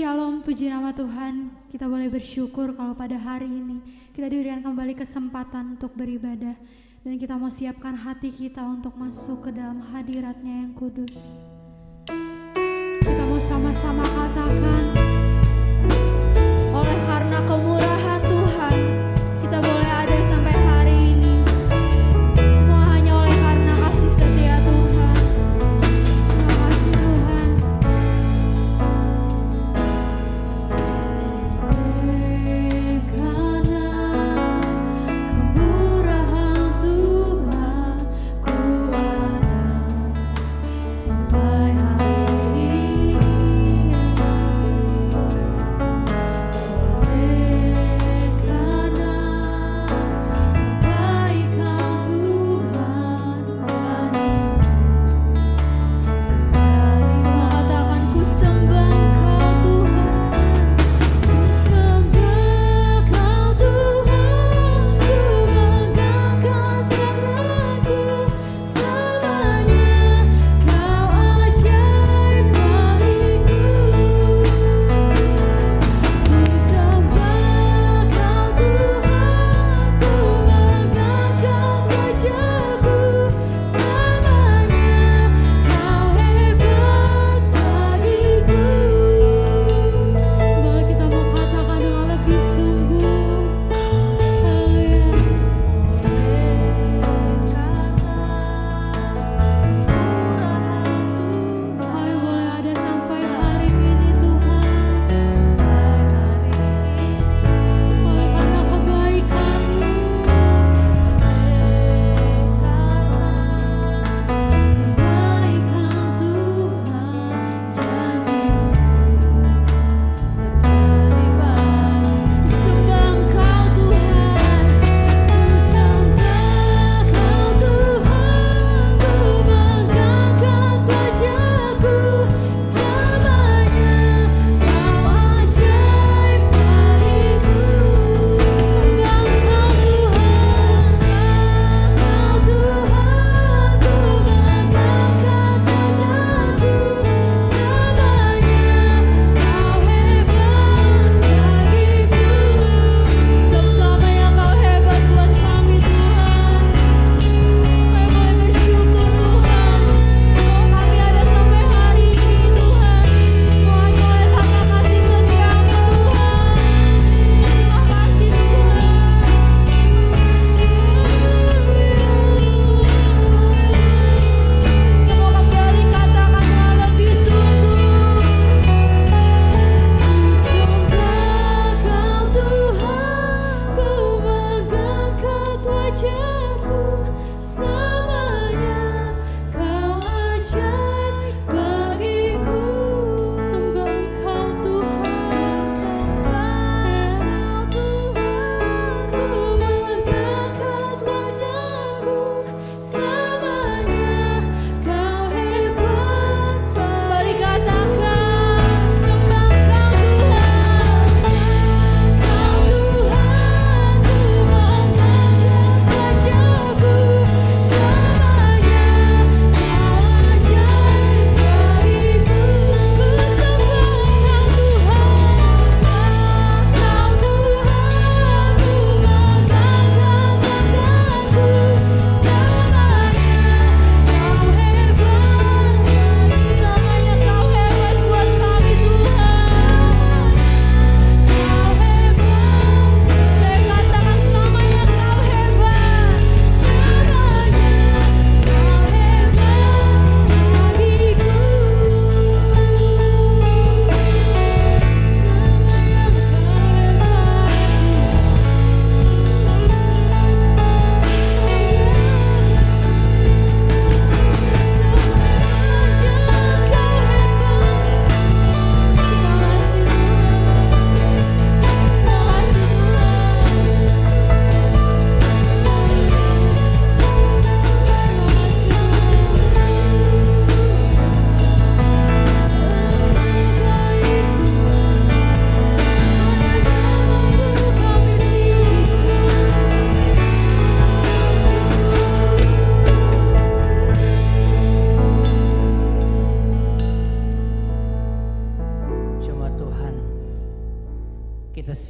Shalom, puji nama Tuhan. Kita boleh bersyukur kalau pada hari ini kita diberikan kembali kesempatan untuk beribadah. Dan kita mau siapkan hati kita untuk masuk ke dalam hadirat-Nya yang kudus. Kita mau sama-sama katakan, oleh karena kemurahan Tuhan, kita boleh ada sampai hari ini. Semua hanya oleh karena kasih setia Tuhan. Terima kasih Tuhan. Sampai hari ini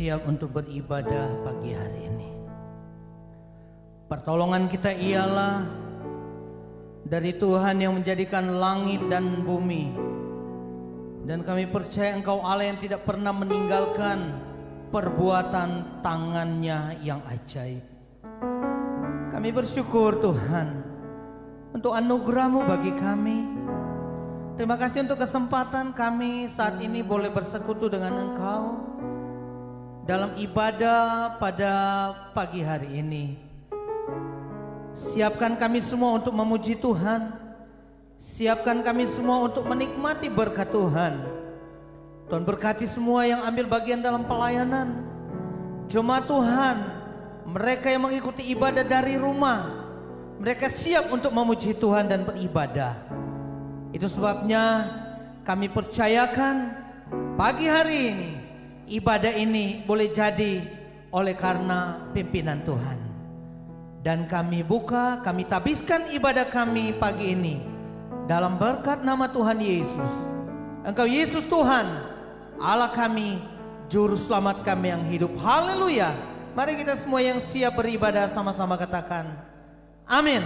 siap untuk beribadah pagi hari ini. Pertolongan kita ialah dari Tuhan yang menjadikan langit dan bumi. Dan kami percaya Engkau Allah yang tidak pernah meninggalkan perbuatan tangannya yang ajaib. Kami bersyukur Tuhan untuk anugerah-Mu bagi kami. Terima kasih untuk kesempatan kami saat ini boleh bersekutu dengan Engkau dalam ibadah pada pagi hari ini. Siapkan kami semua untuk memuji Tuhan. Siapkan kami semua untuk menikmati berkat Tuhan. Tuhan berkati semua yang ambil bagian dalam pelayanan. Jemaat Tuhan, mereka yang mengikuti ibadah dari rumah, mereka siap untuk memuji Tuhan dan beribadah. Itu sebabnya kami percayakan pagi hari ini ibadah ini boleh jadi oleh karena pimpinan Tuhan. Dan kami buka, kami tabiskan ibadah kami pagi ini dalam berkat nama Tuhan Yesus. Engkau Yesus Tuhan, Allah kami, Juru Selamat kami yang hidup. Haleluya. Mari kita semua yang siap beribadah sama-sama katakan amin.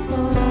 Sore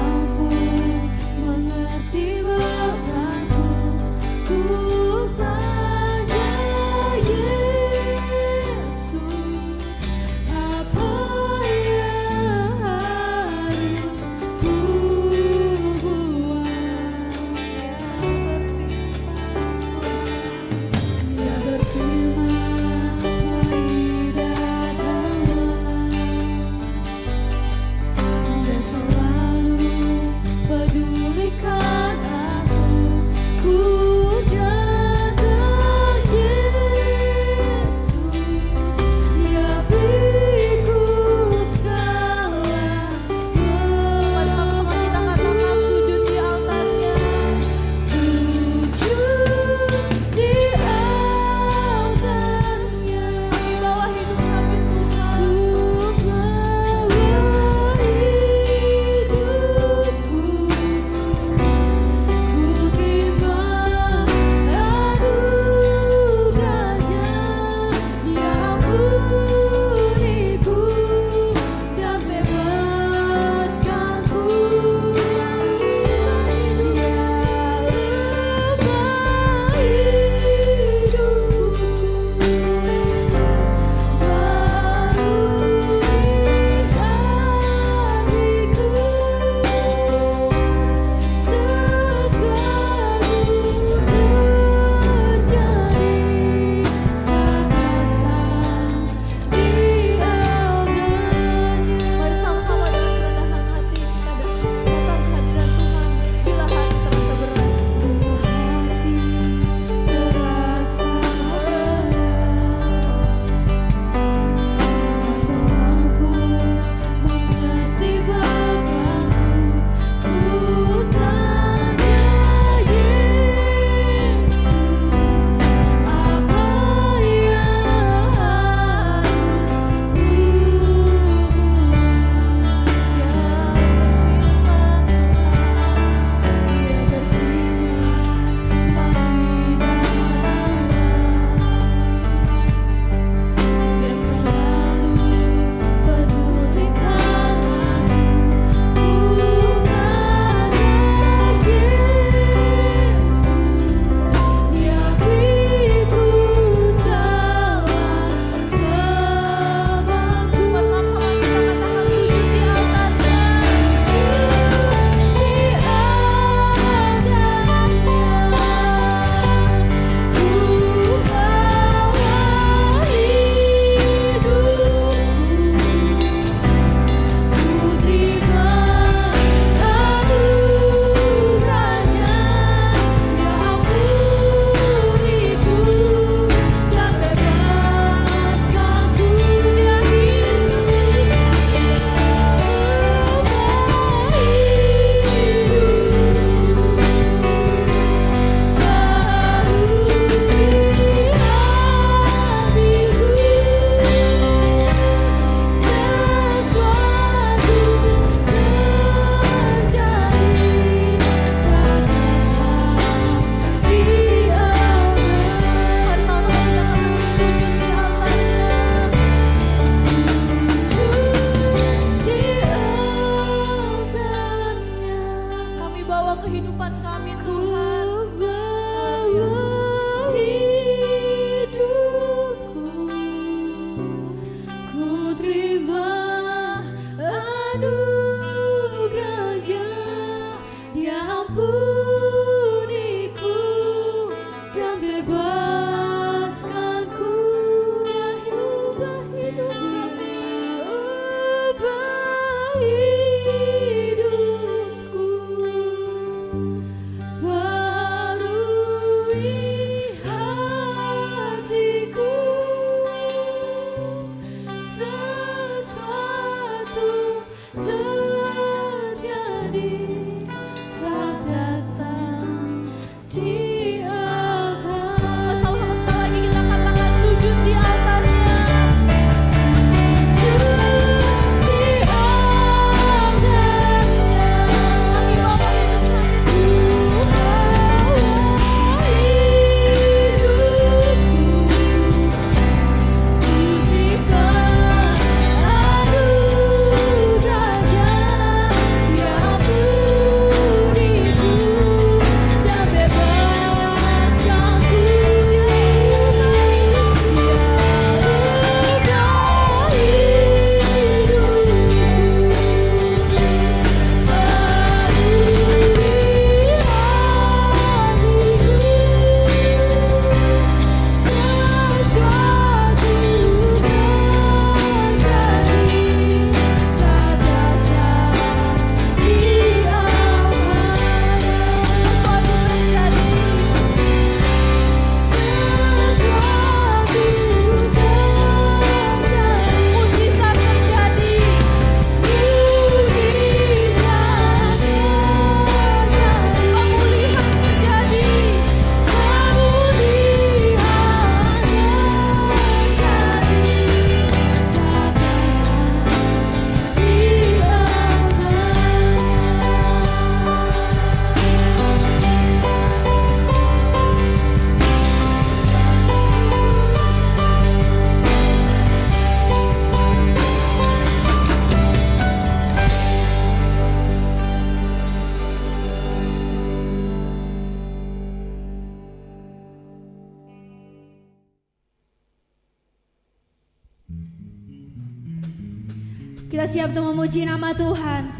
Kita siap untuk memuji nama Tuhan.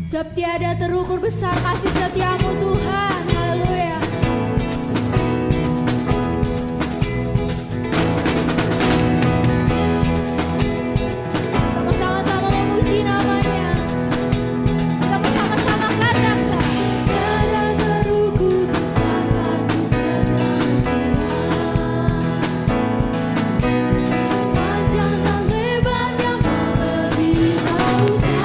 Sebab tiada terukur besar kasih setiamu Tuhan. Haleluya. Kita mau sama-sama memuji namanya. Kita mau sama-sama katakan. Tiada terukur besar kasih setiamu Tuhan. Panjang dan lebarnya melebihi lautan.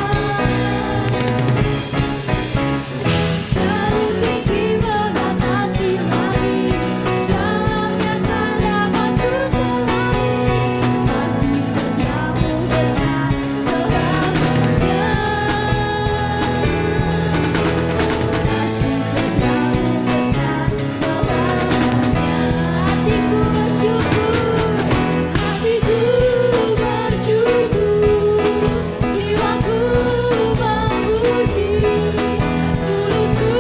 Jauh tinggi mengatasi langit, dalamnya tak dapat ku selami. Kasih setiamu besar selamanya. Kasih setiamu besar selamanya. Hatiku bersyukur, jiwaku memuji, mulutku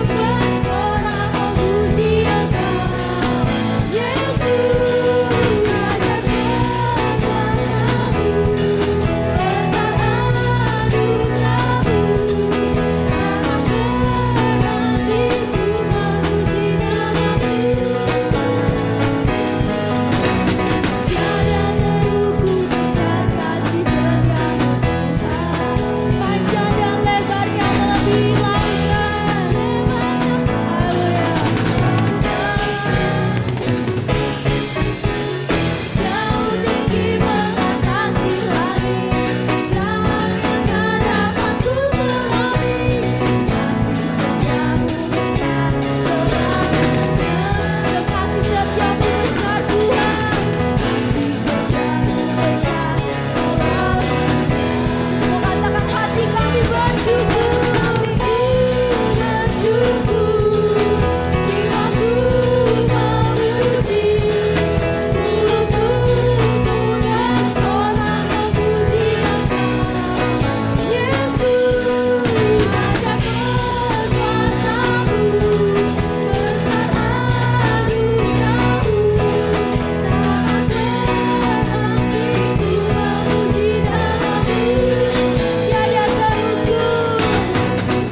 bersorak memuji Engkau, Yesus. Ajarkan kepadaku besar anugerahmu, arahkan hatiku memuji namamu. Tiada terukur besar kasih setiamu Tuhan. Panjang dan lebarnya melebihi lautan. Haleluya. Jauh tinggi mengatasi langit, dalamnya tak dapat ku selami. Kasih setiamu besar selamanya. Kasih setiamu besar Tuhan. Kasih setiamu besar selamanya. Mau katakan hati kami bersyukur, jiwaku memuji, mulutku bersorak memuji Engkau, Yesus. Ajarkan kepadaku besar anugerahmu, arahkan hatiku memuji namamu.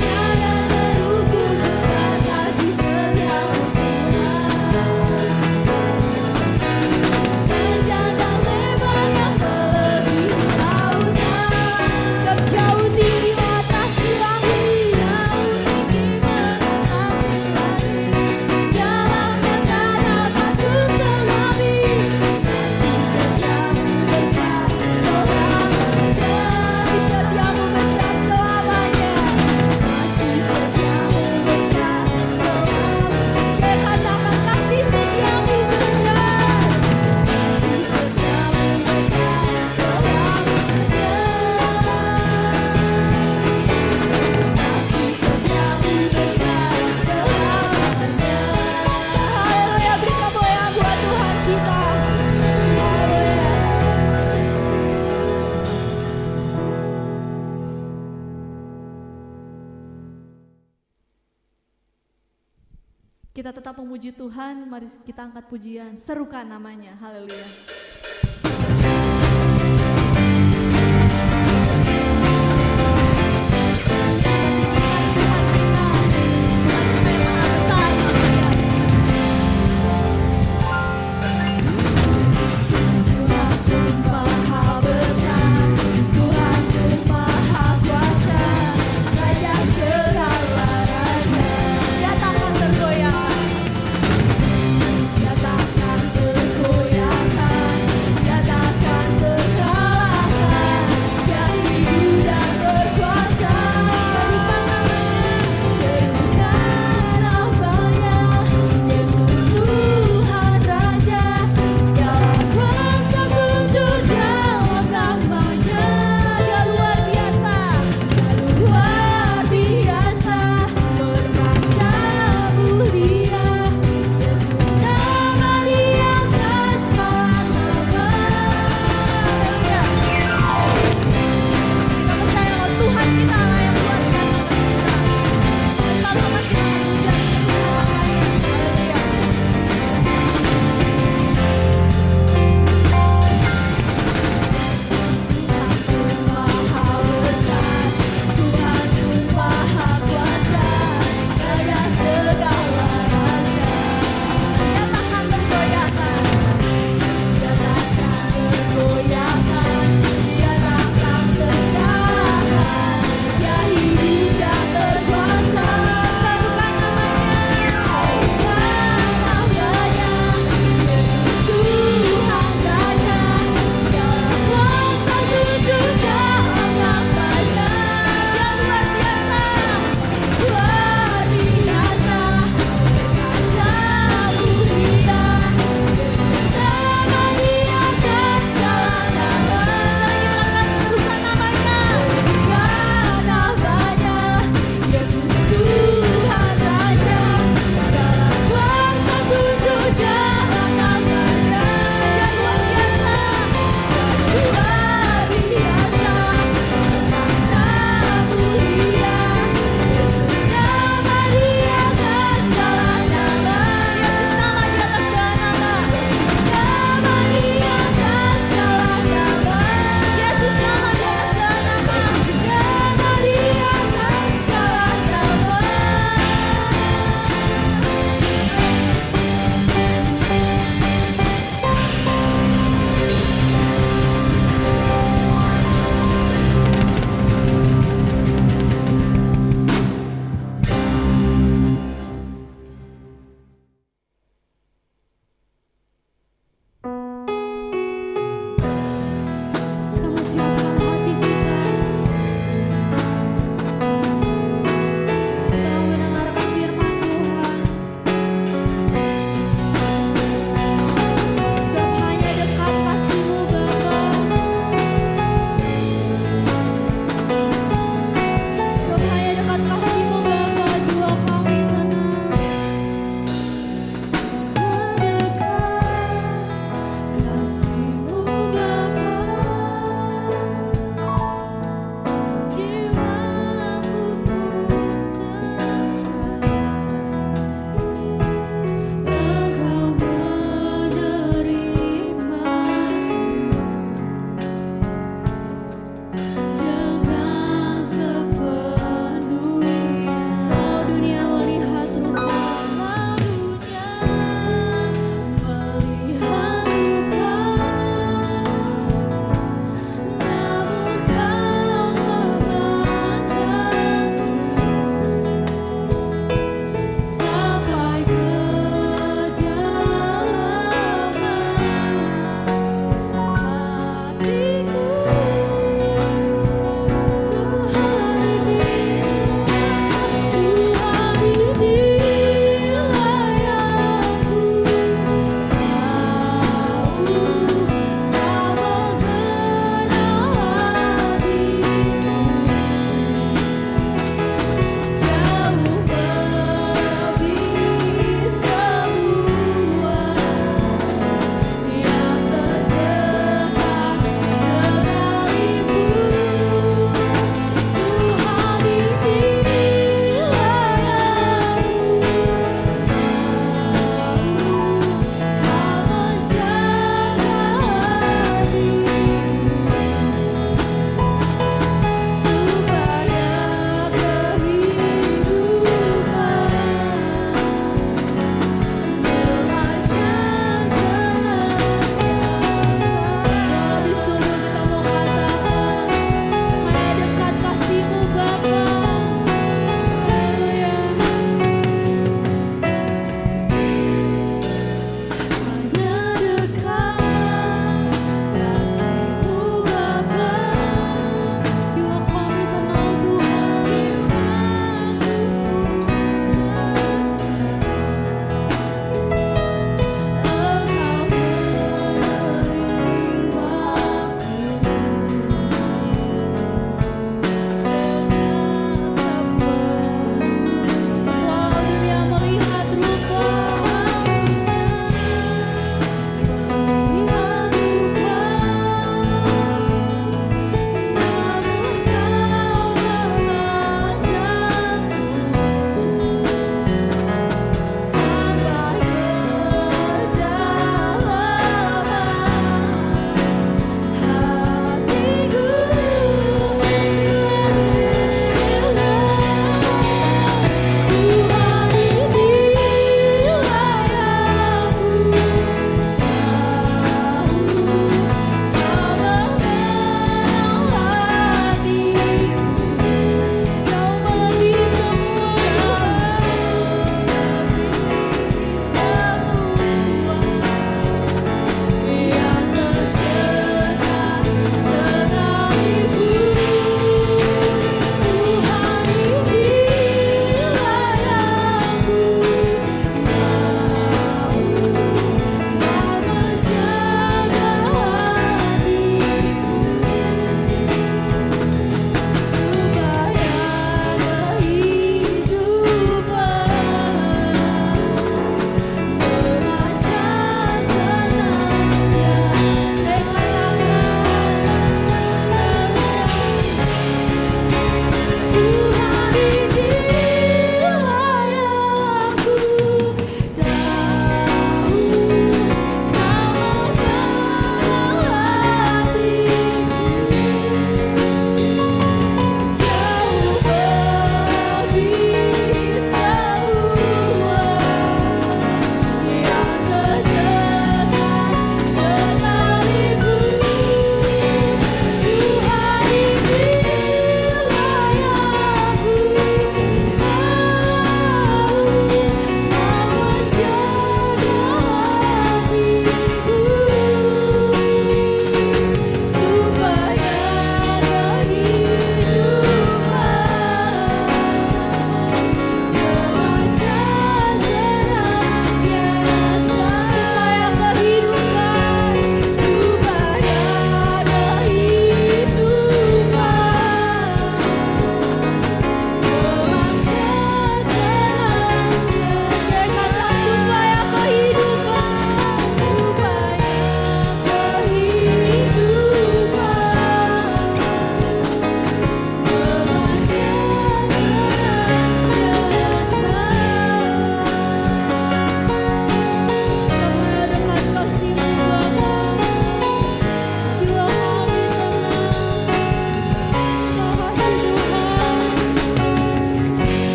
Tiada terukur besar kasih setiamu Tuhan. Panjang dan lebarnya melebihi lautan, dan jauh tinggi mengatasi langit, dalamnya tak dapat ku selami. Kasih setiamu besar selamanya. Kasih setiamu besar selamanya. Kasih setiamu besar selamanya. Saya katakan kasih setiamu besar. Kasih setiamu besar selamanya. Kasih setiamu besar selamanya. Haleluya, beri kemuliaan buat Tuhan kita. Haleluya. Kita tetap memuji Tuhan, mari kita angkat pujian, serukan namanya, haleluya. Tuhanku maha besar, Tuhanku maha kuasa, Raja segala raja. Nyatakan tergoyahkan, nyatakan tergoyahkan.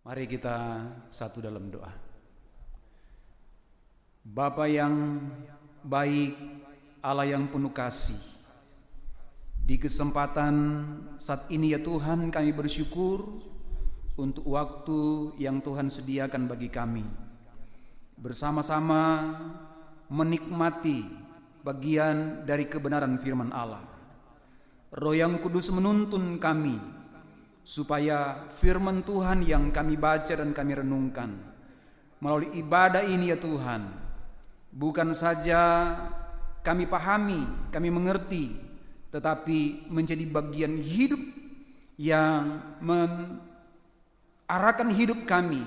Mari kita satu dalam doa. Bapa yang baik, Allah yang penuh kasih, di kesempatan saat ini ya Tuhan, kami bersyukur untuk waktu yang Tuhan sediakan bagi kami, bersama-sama menikmati bagian dari kebenaran firman Allah. Roh yang kudus menuntun kami supaya firman Tuhan yang kami baca dan kami renungkan melalui ibadah ini ya Tuhan, bukan saja kami pahami, kami mengerti, tetapi menjadi bagian hidup yang mengarahkan hidup kami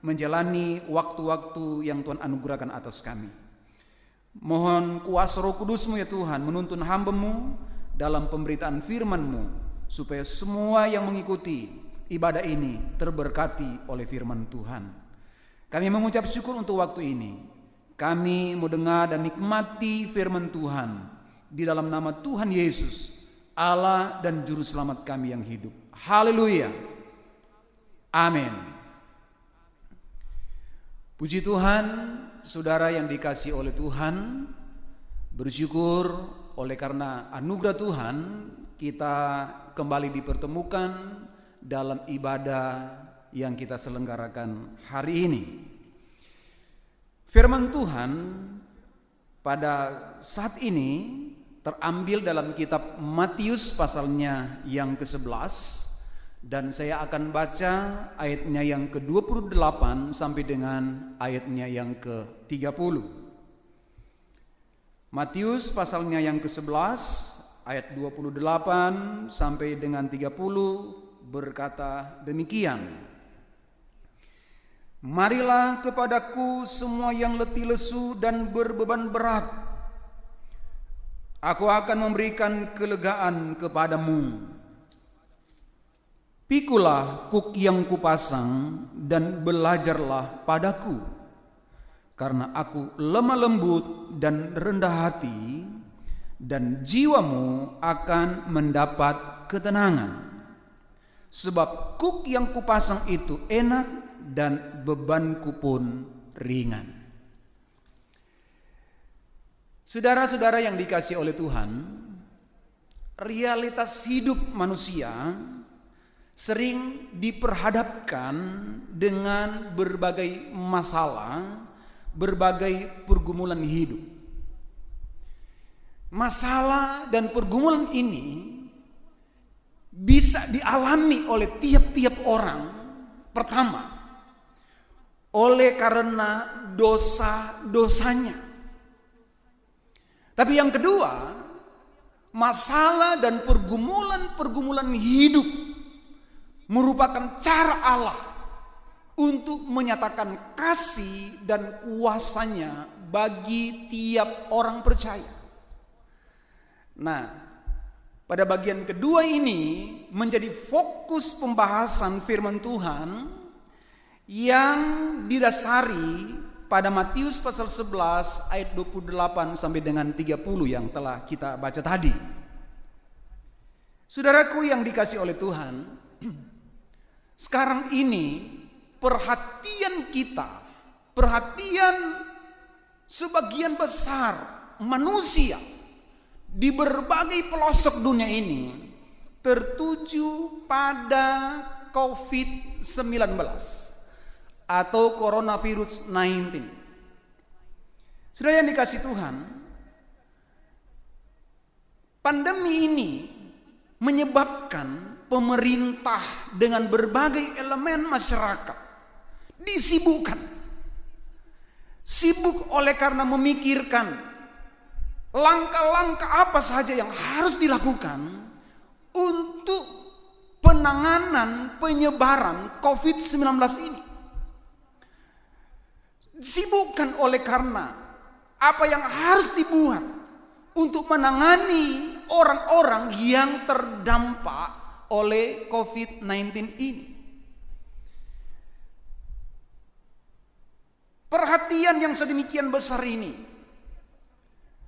menjalani waktu-waktu yang Tuhan anugerahkan atas kami. Mohon kuasa Roh Kudus-Mu ya Tuhan menuntun hamba-Mu dalam pemberitaan firman-Mu, supaya semua yang mengikuti ibadah ini terberkati oleh firman Tuhan. Kami mengucap syukur untuk waktu ini. Kami mau dengar dan nikmati firman Tuhan di dalam nama Tuhan Yesus, Allah dan Juru Selamat kami yang hidup. Haleluya. Amin. Puji Tuhan, saudara yang dikasihi oleh Tuhan, bersyukur oleh karena anugerah Tuhan kita kembali dipertemukan dalam ibadah yang kita selenggarakan hari ini. Firman Tuhan pada saat ini terambil dalam kitab Matius pasalnya yang ke-11, dan saya akan baca ayatnya yang ke-28 sampai dengan ayatnya yang ke-30. Matius pasalnya yang ke-11 ayat 28 sampai dengan 30 berkata demikian. Marilah kepadaku semua yang letih lesu dan berbeban berat, aku akan memberikan kelegaan kepadamu. Pikulah kuk yang kupasang dan belajarlah padaku, karena aku lemah lembut dan rendah hati, dan jiwamu akan mendapat ketenangan. Sebab kuk yang kupasang itu enak dan bebanku pun ringan. Saudara-saudara yang dikasihi oleh Tuhan, realitas hidup manusia sering diperhadapkan dengan berbagai masalah, berbagai pergumulan hidup. Masalah dan pergumulan ini bisa dialami oleh tiap-tiap orang. Pertama, oleh karena dosa-dosanya. Tapi yang kedua, masalah dan pergumulan-pergumulan hidup merupakan cara Allah untuk menyatakan kasih dan kuasanya bagi tiap orang percaya. Nah, pada bagian kedua ini menjadi fokus pembahasan firman Tuhan yang didasari pada Matius pasal 11 ayat 28 sampai dengan 30 yang telah kita baca tadi. Saudaraku yang dikasihi oleh Tuhan, sekarang ini perhatian kita, perhatian sebagian besar manusia di berbagai pelosok dunia ini tertuju pada COVID-19 atau coronavirus 19. Saudara yang dikasihi Tuhan, pandemi ini menyebabkan pemerintah dengan berbagai elemen masyarakat disibukkan. Sibuk oleh karena memikirkan langkah-langkah apa saja yang harus dilakukan untuk penanganan penyebaran COVID-19 ini. Disibukkan oleh karena apa yang harus dibuat untuk menangani orang-orang yang terdampak oleh COVID-19 ini. Perhatian yang sedemikian besar ini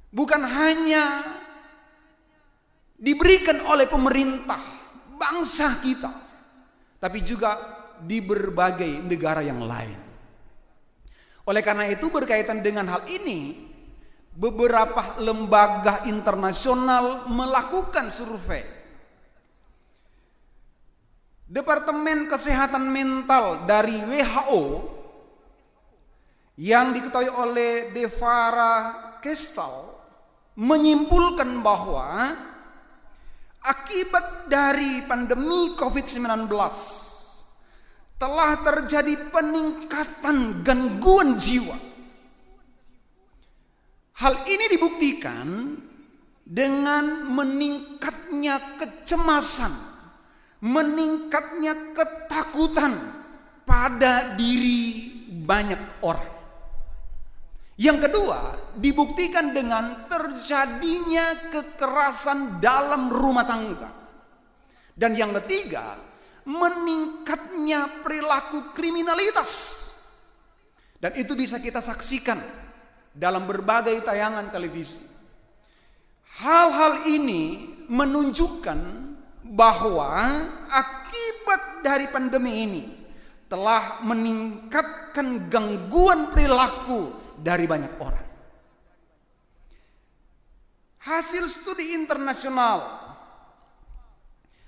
bukan hanya diberikan oleh pemerintah bangsa kita, tapi juga di berbagai negara yang lain. Oleh karena itu, berkaitan dengan hal ini, beberapa lembaga internasional melakukan survei. Departemen Kesehatan Mental dari WHO yang diketahui oleh Devara Kestal menyimpulkan bahwa akibat dari pandemi COVID-19 telah terjadi peningkatan gangguan jiwa. Hal ini dibuktikan dengan meningkatnya kecemasan, meningkatnya ketakutan pada diri banyak orang. Yang kedua, dibuktikan dengan terjadinya kekerasan dalam rumah tangga. Dan yang ketiga, meningkatnya perilaku kriminalitas. Dan itu bisa kita saksikan dalam berbagai tayangan televisi. Hal-hal ini menunjukkan bahwa akibat dari pandemi ini telah meningkatkan gangguan perilaku dari banyak orang. Hasil studi internasional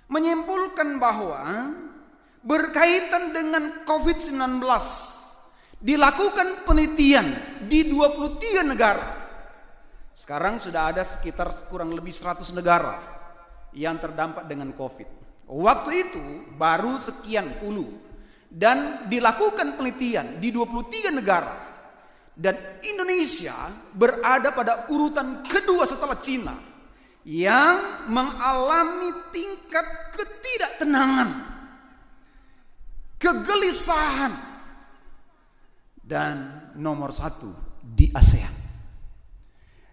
menyimpulkan bahwa berkaitan dengan COVID-19 dilakukan penelitian di 23 negara. Sekarang sudah ada sekitar kurang lebih 100 negara yang terdampak dengan COVID. Waktu itu baru sekian puluh. Dan dilakukan penelitian di 23 negara. Dan Indonesia berada pada urutan kedua setelah Cina yang mengalami tingkat ketidaktenangan, kegelisahan, dan nomor 1 di ASEAN.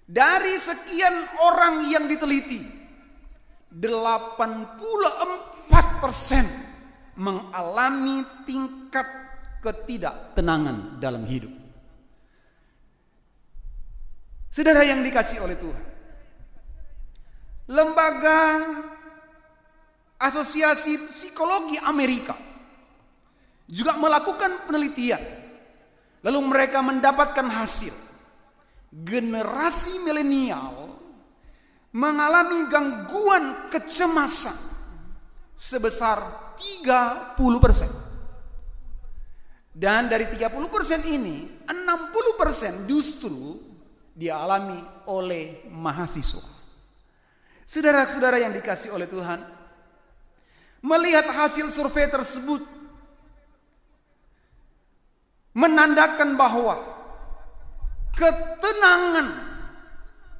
Dari sekian orang yang diteliti, 84% mengalami tingkat ketidaktenangan dalam hidup. Saudara yang dikasihi oleh Tuhan, lembaga Asosiasi Psikologi Amerika juga melakukan penelitian. Lalu mereka mendapatkan hasil. Generasi milenial mengalami gangguan kecemasan sebesar 30%. Dan dari 30% ini, 60% justru dialami oleh mahasiswa. Saudara-saudara yang dikasihi oleh Tuhan, melihat hasil survei tersebut menandakan bahwa ketenangan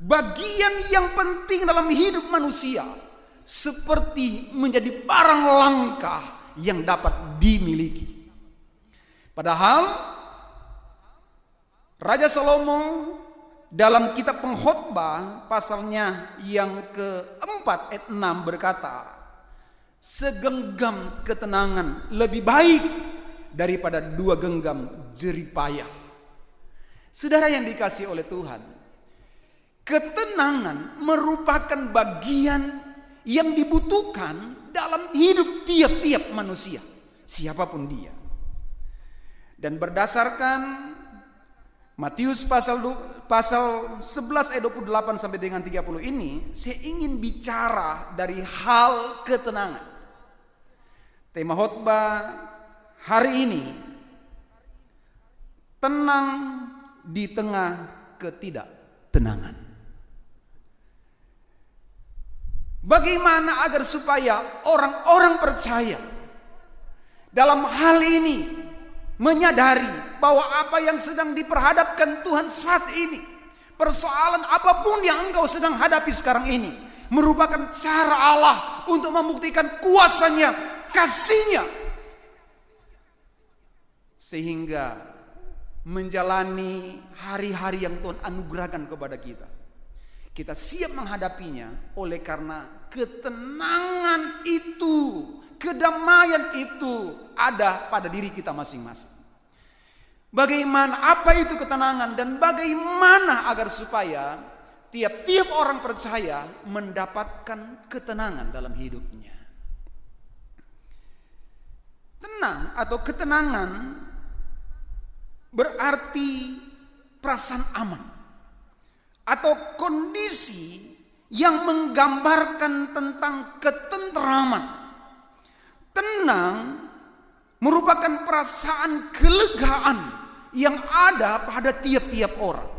bagian yang penting dalam hidup manusia seperti menjadi barang langka yang dapat dimiliki. Padahal Raja Salomo dalam kitab Pengkhotbah pasalnya yang keempat ayat 6 berkata, segenggam ketenangan lebih baik daripada 2 genggam jeripaya. Saudara yang dikasihi oleh Tuhan, ketenangan merupakan bagian yang dibutuhkan dalam hidup tiap-tiap manusia, siapapun dia. Dan berdasarkan Matius pasal 11 ayat 28 sampai dengan 30 ini, saya ingin bicara dari hal ketenangan. Tema khotbah hari ini, tenang di tengah ketidaktenangan. Bagaimana agar supaya orang-orang percaya dalam hal ini menyadari bahwa apa yang sedang diperhadapkan Tuhan saat ini, persoalan apapun yang engkau sedang hadapi sekarang ini, merupakan cara Allah untuk membuktikan kuasanya, kasihnya, sehingga menjalani hari-hari yang Tuhan anugerahkan kepada kita, kita siap menghadapinya oleh karena ketenangan itu, kedamaian itu ada pada diri kita masing-masing. Bagaimana, apa itu ketenangan, dan bagaimana agar supaya tiap-tiap orang percaya mendapatkan ketenangan dalam hidupnya. Tenang tenang atau ketenangan berarti perasaan aman atau kondisi yang menggambarkan tentang ketenteraman. Tenang merupakan perasaan kelegaan yang ada pada tiap-tiap orang.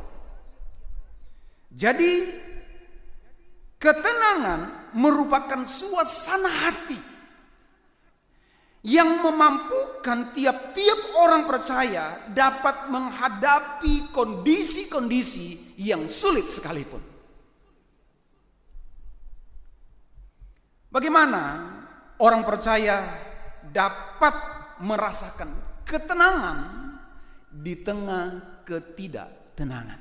Jadi ketenangan merupakan suasana hati yang memampukan tiap-tiap orang percaya dapat menghadapi kondisi-kondisi yang sulit sekalipun. Bagaimana orang percaya dapat merasakan ketenangan di tengah ketidaktenangan?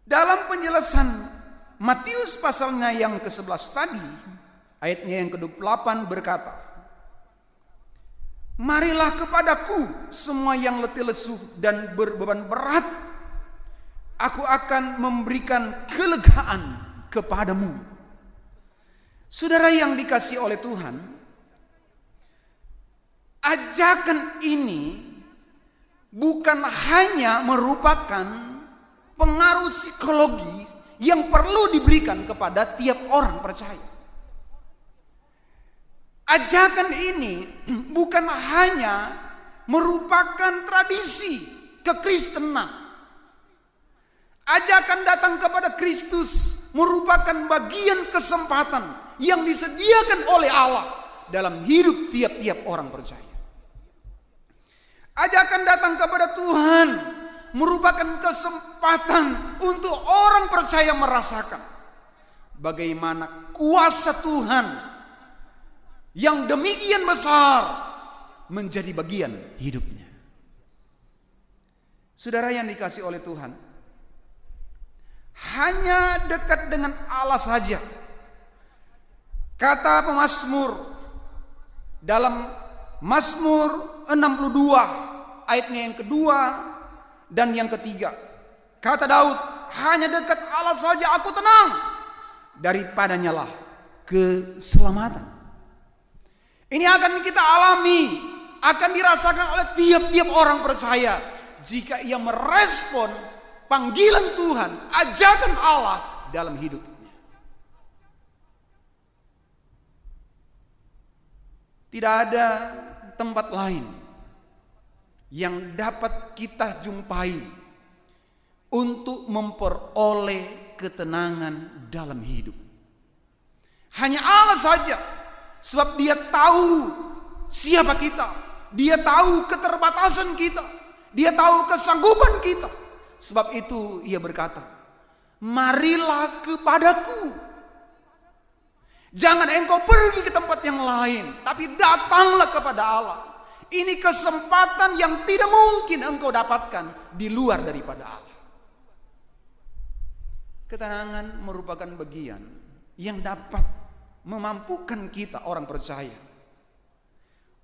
Dalam penjelasan Matius pasalnya yang ke-11 tadi, ayatnya yang ke-28 berkata, "Marilah kepadaku semua yang letih lesu dan berbeban berat, aku akan memberikan kelegaan kepadamu." Saudara yang dikasihi oleh Tuhan, ajakan ini bukan hanya merupakan pengaruh psikologi yang perlu diberikan kepada tiap orang percaya. Ajakan ini bukan hanya merupakan tradisi kekristenan. Ajakan datang kepada Kristus merupakan bagian kesempatan yang disediakan oleh Allah dalam hidup tiap-tiap orang percaya. Ajakan datang kepada Tuhan merupakan kesempatan untuk orang percaya merasakan bagaimana kuasa Tuhan yang demikian besar menjadi bagian hidupnya. Saudara yang dikasihi oleh Tuhan, hanya dekat dengan Allah saja. Kata pemazmur dalam Mazmur 62 ayatnya yang kedua dan yang ketiga. Kata Daud, hanya dekat Allah saja aku tenang, daripadanya lah keselamatan. Ini akan kita alami, akan dirasakan oleh tiap-tiap orang percaya jika ia merespon panggilan Tuhan, ajakan Allah dalam hidupnya. Tidak ada tempat lain yang dapat kita jumpai untuk memperoleh ketenangan dalam hidup. Hanya Allah saja, sebab Dia tahu siapa kita, Dia tahu keterbatasan kita, Dia tahu kesanggupan kita. Sebab itu Ia berkata, marilah kepadaku. Jangan engkau pergi ke tempat yang lain, tapi datanglah kepada Allah. Ini kesempatan yang tidak mungkin engkau dapatkan di luar daripada Allah. Ketenangan merupakan bagian yang dapat memampukan kita orang percaya.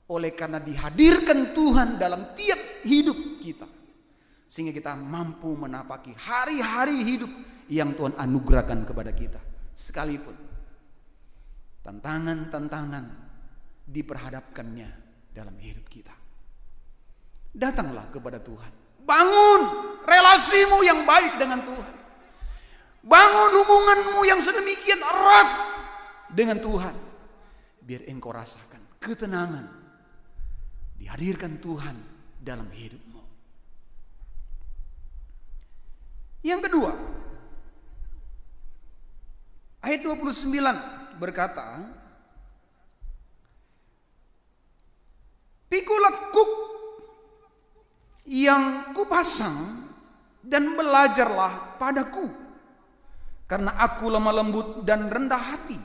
Oleh karena dihadirkan Tuhan dalam tiap hidup kita, sehingga kita mampu menapaki hari-hari hidup yang Tuhan anugerahkan kepada kita. Sekalipun tantangan-tantangan diperhadapkannya dalam hidup kita. Datanglah kepada Tuhan. Bangun relasimu yang baik dengan Tuhan. Bangun hubunganmu yang sedemikian erat dengan Tuhan. Biar engkau rasakan ketenangan dihadirkan Tuhan dalam hidupmu. Yang kedua, ayat 29 berkata, pikulah kuk yang kupasang dan belajarlah padaku, karena aku lemah lembut dan rendah hati,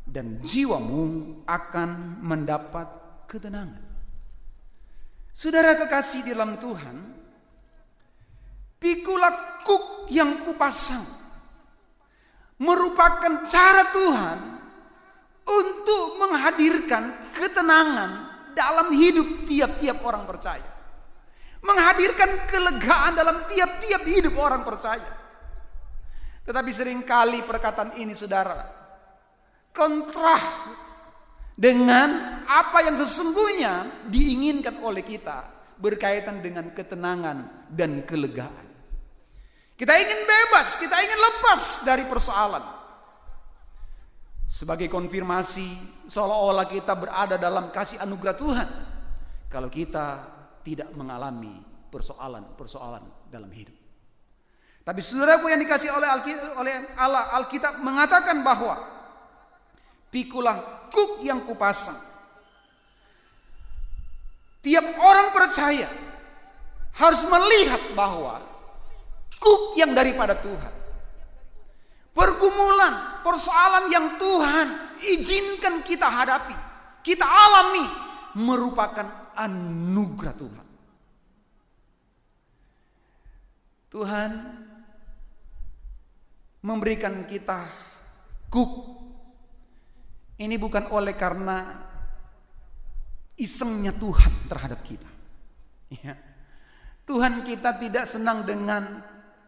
dan jiwamu akan mendapat ketenangan. Saudara kekasih dalam Tuhan, pikulah kuk yang kupasang merupakan cara Tuhan untuk menghadirkan ketenangan dalam hidup tiap-tiap orang percaya. Menghadirkan kelegaan dalam tiap-tiap hidup orang percaya. Tetapi seringkali perkataan ini saudara dengan apa yang sesungguhnya diinginkan oleh kita berkaitan dengan ketenangan dan kelegaan. Kita ingin bebas, kita ingin lepas dari persoalan. Sebagai konfirmasi seolah-olah kita berada dalam kasih anugerah Tuhan kalau kita tidak mengalami persoalan-persoalan dalam hidup. Tapi saudaraku yang dikasih oleh Allah, Alkitab mengatakan bahwa pikulah kuk yang kupasang. Tiap orang percaya harus melihat bahwa kuk yang daripada Tuhan, pergumulan, persoalan yang Tuhan izinkan kita hadapi, kita alami, merupakan anugerah Tuhan. Tuhan memberikan kita kuk ini bukan oleh karena isengnya Tuhan terhadap kita. Ya. Tuhan kita tidak senang dengan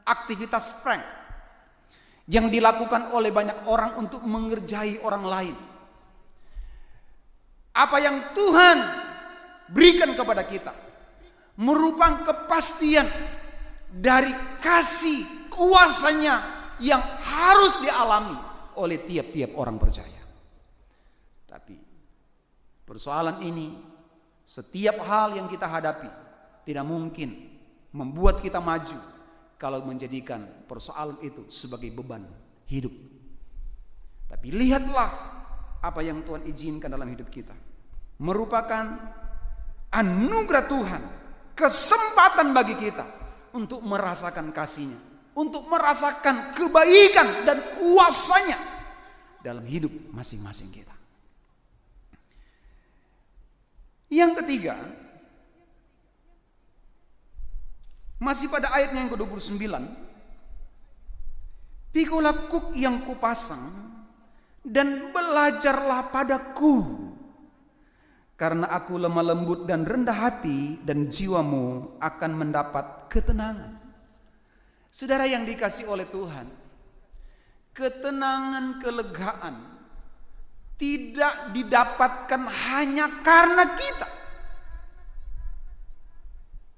aktivitas prank yang dilakukan oleh banyak orang untuk mengerjai orang lain. Apa yang Tuhan berikan kepada kita merupakan kepastian dari kasih kuasanya yang harus dialami oleh tiap-tiap orang percaya. Tapi persoalan ini, setiap hal yang kita hadapi tidak mungkin membuat kita maju kalau menjadikan persoalan itu sebagai beban hidup. Tapi lihatlah apa yang Tuhan izinkan dalam hidup kita, merupakan anugerah Tuhan, kesempatan bagi kita untuk merasakan kasih-Nya, untuk merasakan kebaikan dan kuasanya dalam hidup masing-masing kita. Yang ketiga, masih pada ayatnya yang ke-29, pikulah kuk yang kupasang dan belajarlah padaku, karena aku lemah lembut dan rendah hati, dan jiwamu akan mendapat ketenangan. Saudara yang dikasihi oleh Tuhan, ketenangan, kelegaan tidak didapatkan hanya karena kita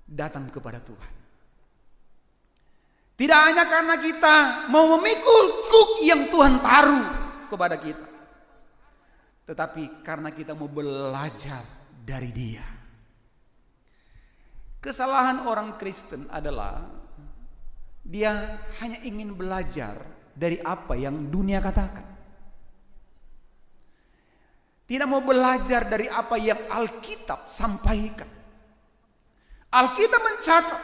datang kepada Tuhan. Tidak hanya karena kita mau memikul kuk yang Tuhan taruh kepada kita, tetapi karena kita mau belajar dari Dia. Kesalahan orang Kristen adalah dia hanya ingin belajar dari apa yang dunia katakan. Tidak mau belajar dari apa yang Alkitab sampaikan. Alkitab mencatat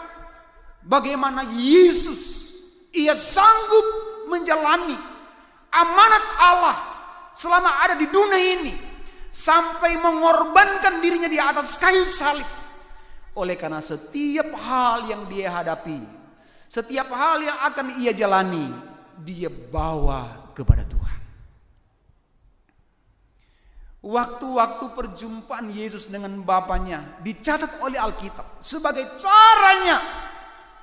bagaimana Yesus, Ia sanggup menjalani amanat Allah selama ada di dunia ini, sampai mengorbankan dirinya di atas kayu salib. Oleh karena setiap hal yang Dia hadapi, setiap hal yang akan Ia jalani, Dia bawa kepada Tuhan. Waktu-waktu perjumpaan Yesus dengan Bapanya dicatat oleh Alkitab sebagai caranya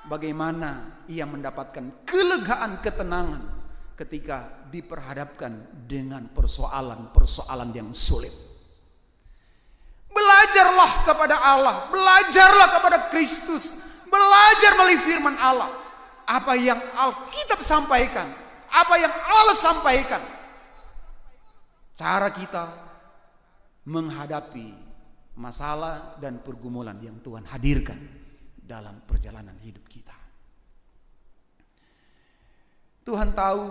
bagaimana Ia mendapatkan kelegaan, ketenangan ketika diperhadapkan dengan persoalan-persoalan yang sulit. Belajarlah kepada Allah, belajarlah kepada Kristus, belajar melalui firman Allah. Apa yang Alkitab sampaikan, apa yang Allah sampaikan, cara kita menghadapi masalah dan pergumulan yang Tuhan hadirkan dalam perjalanan hidup kita. Tuhan tahu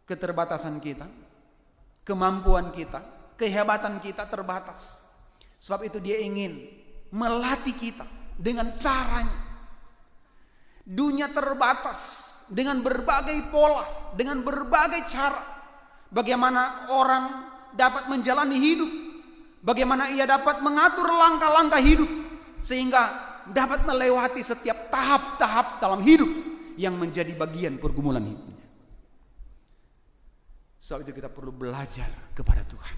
keterbatasan kita, kemampuan kita, kehebatan kita terbatas. Sebab itu Dia ingin melatih kita dengan caranya. Dunia terbatas dengan berbagai pola, dengan berbagai cara. Bagaimana orang dapat menjalani hidup, bagaimana ia dapat mengatur langkah-langkah hidup, sehingga dapat melewati setiap tahap-tahap dalam hidup yang menjadi bagian pergumulan hidupnya. Sebab itu kita perlu belajar kepada Tuhan.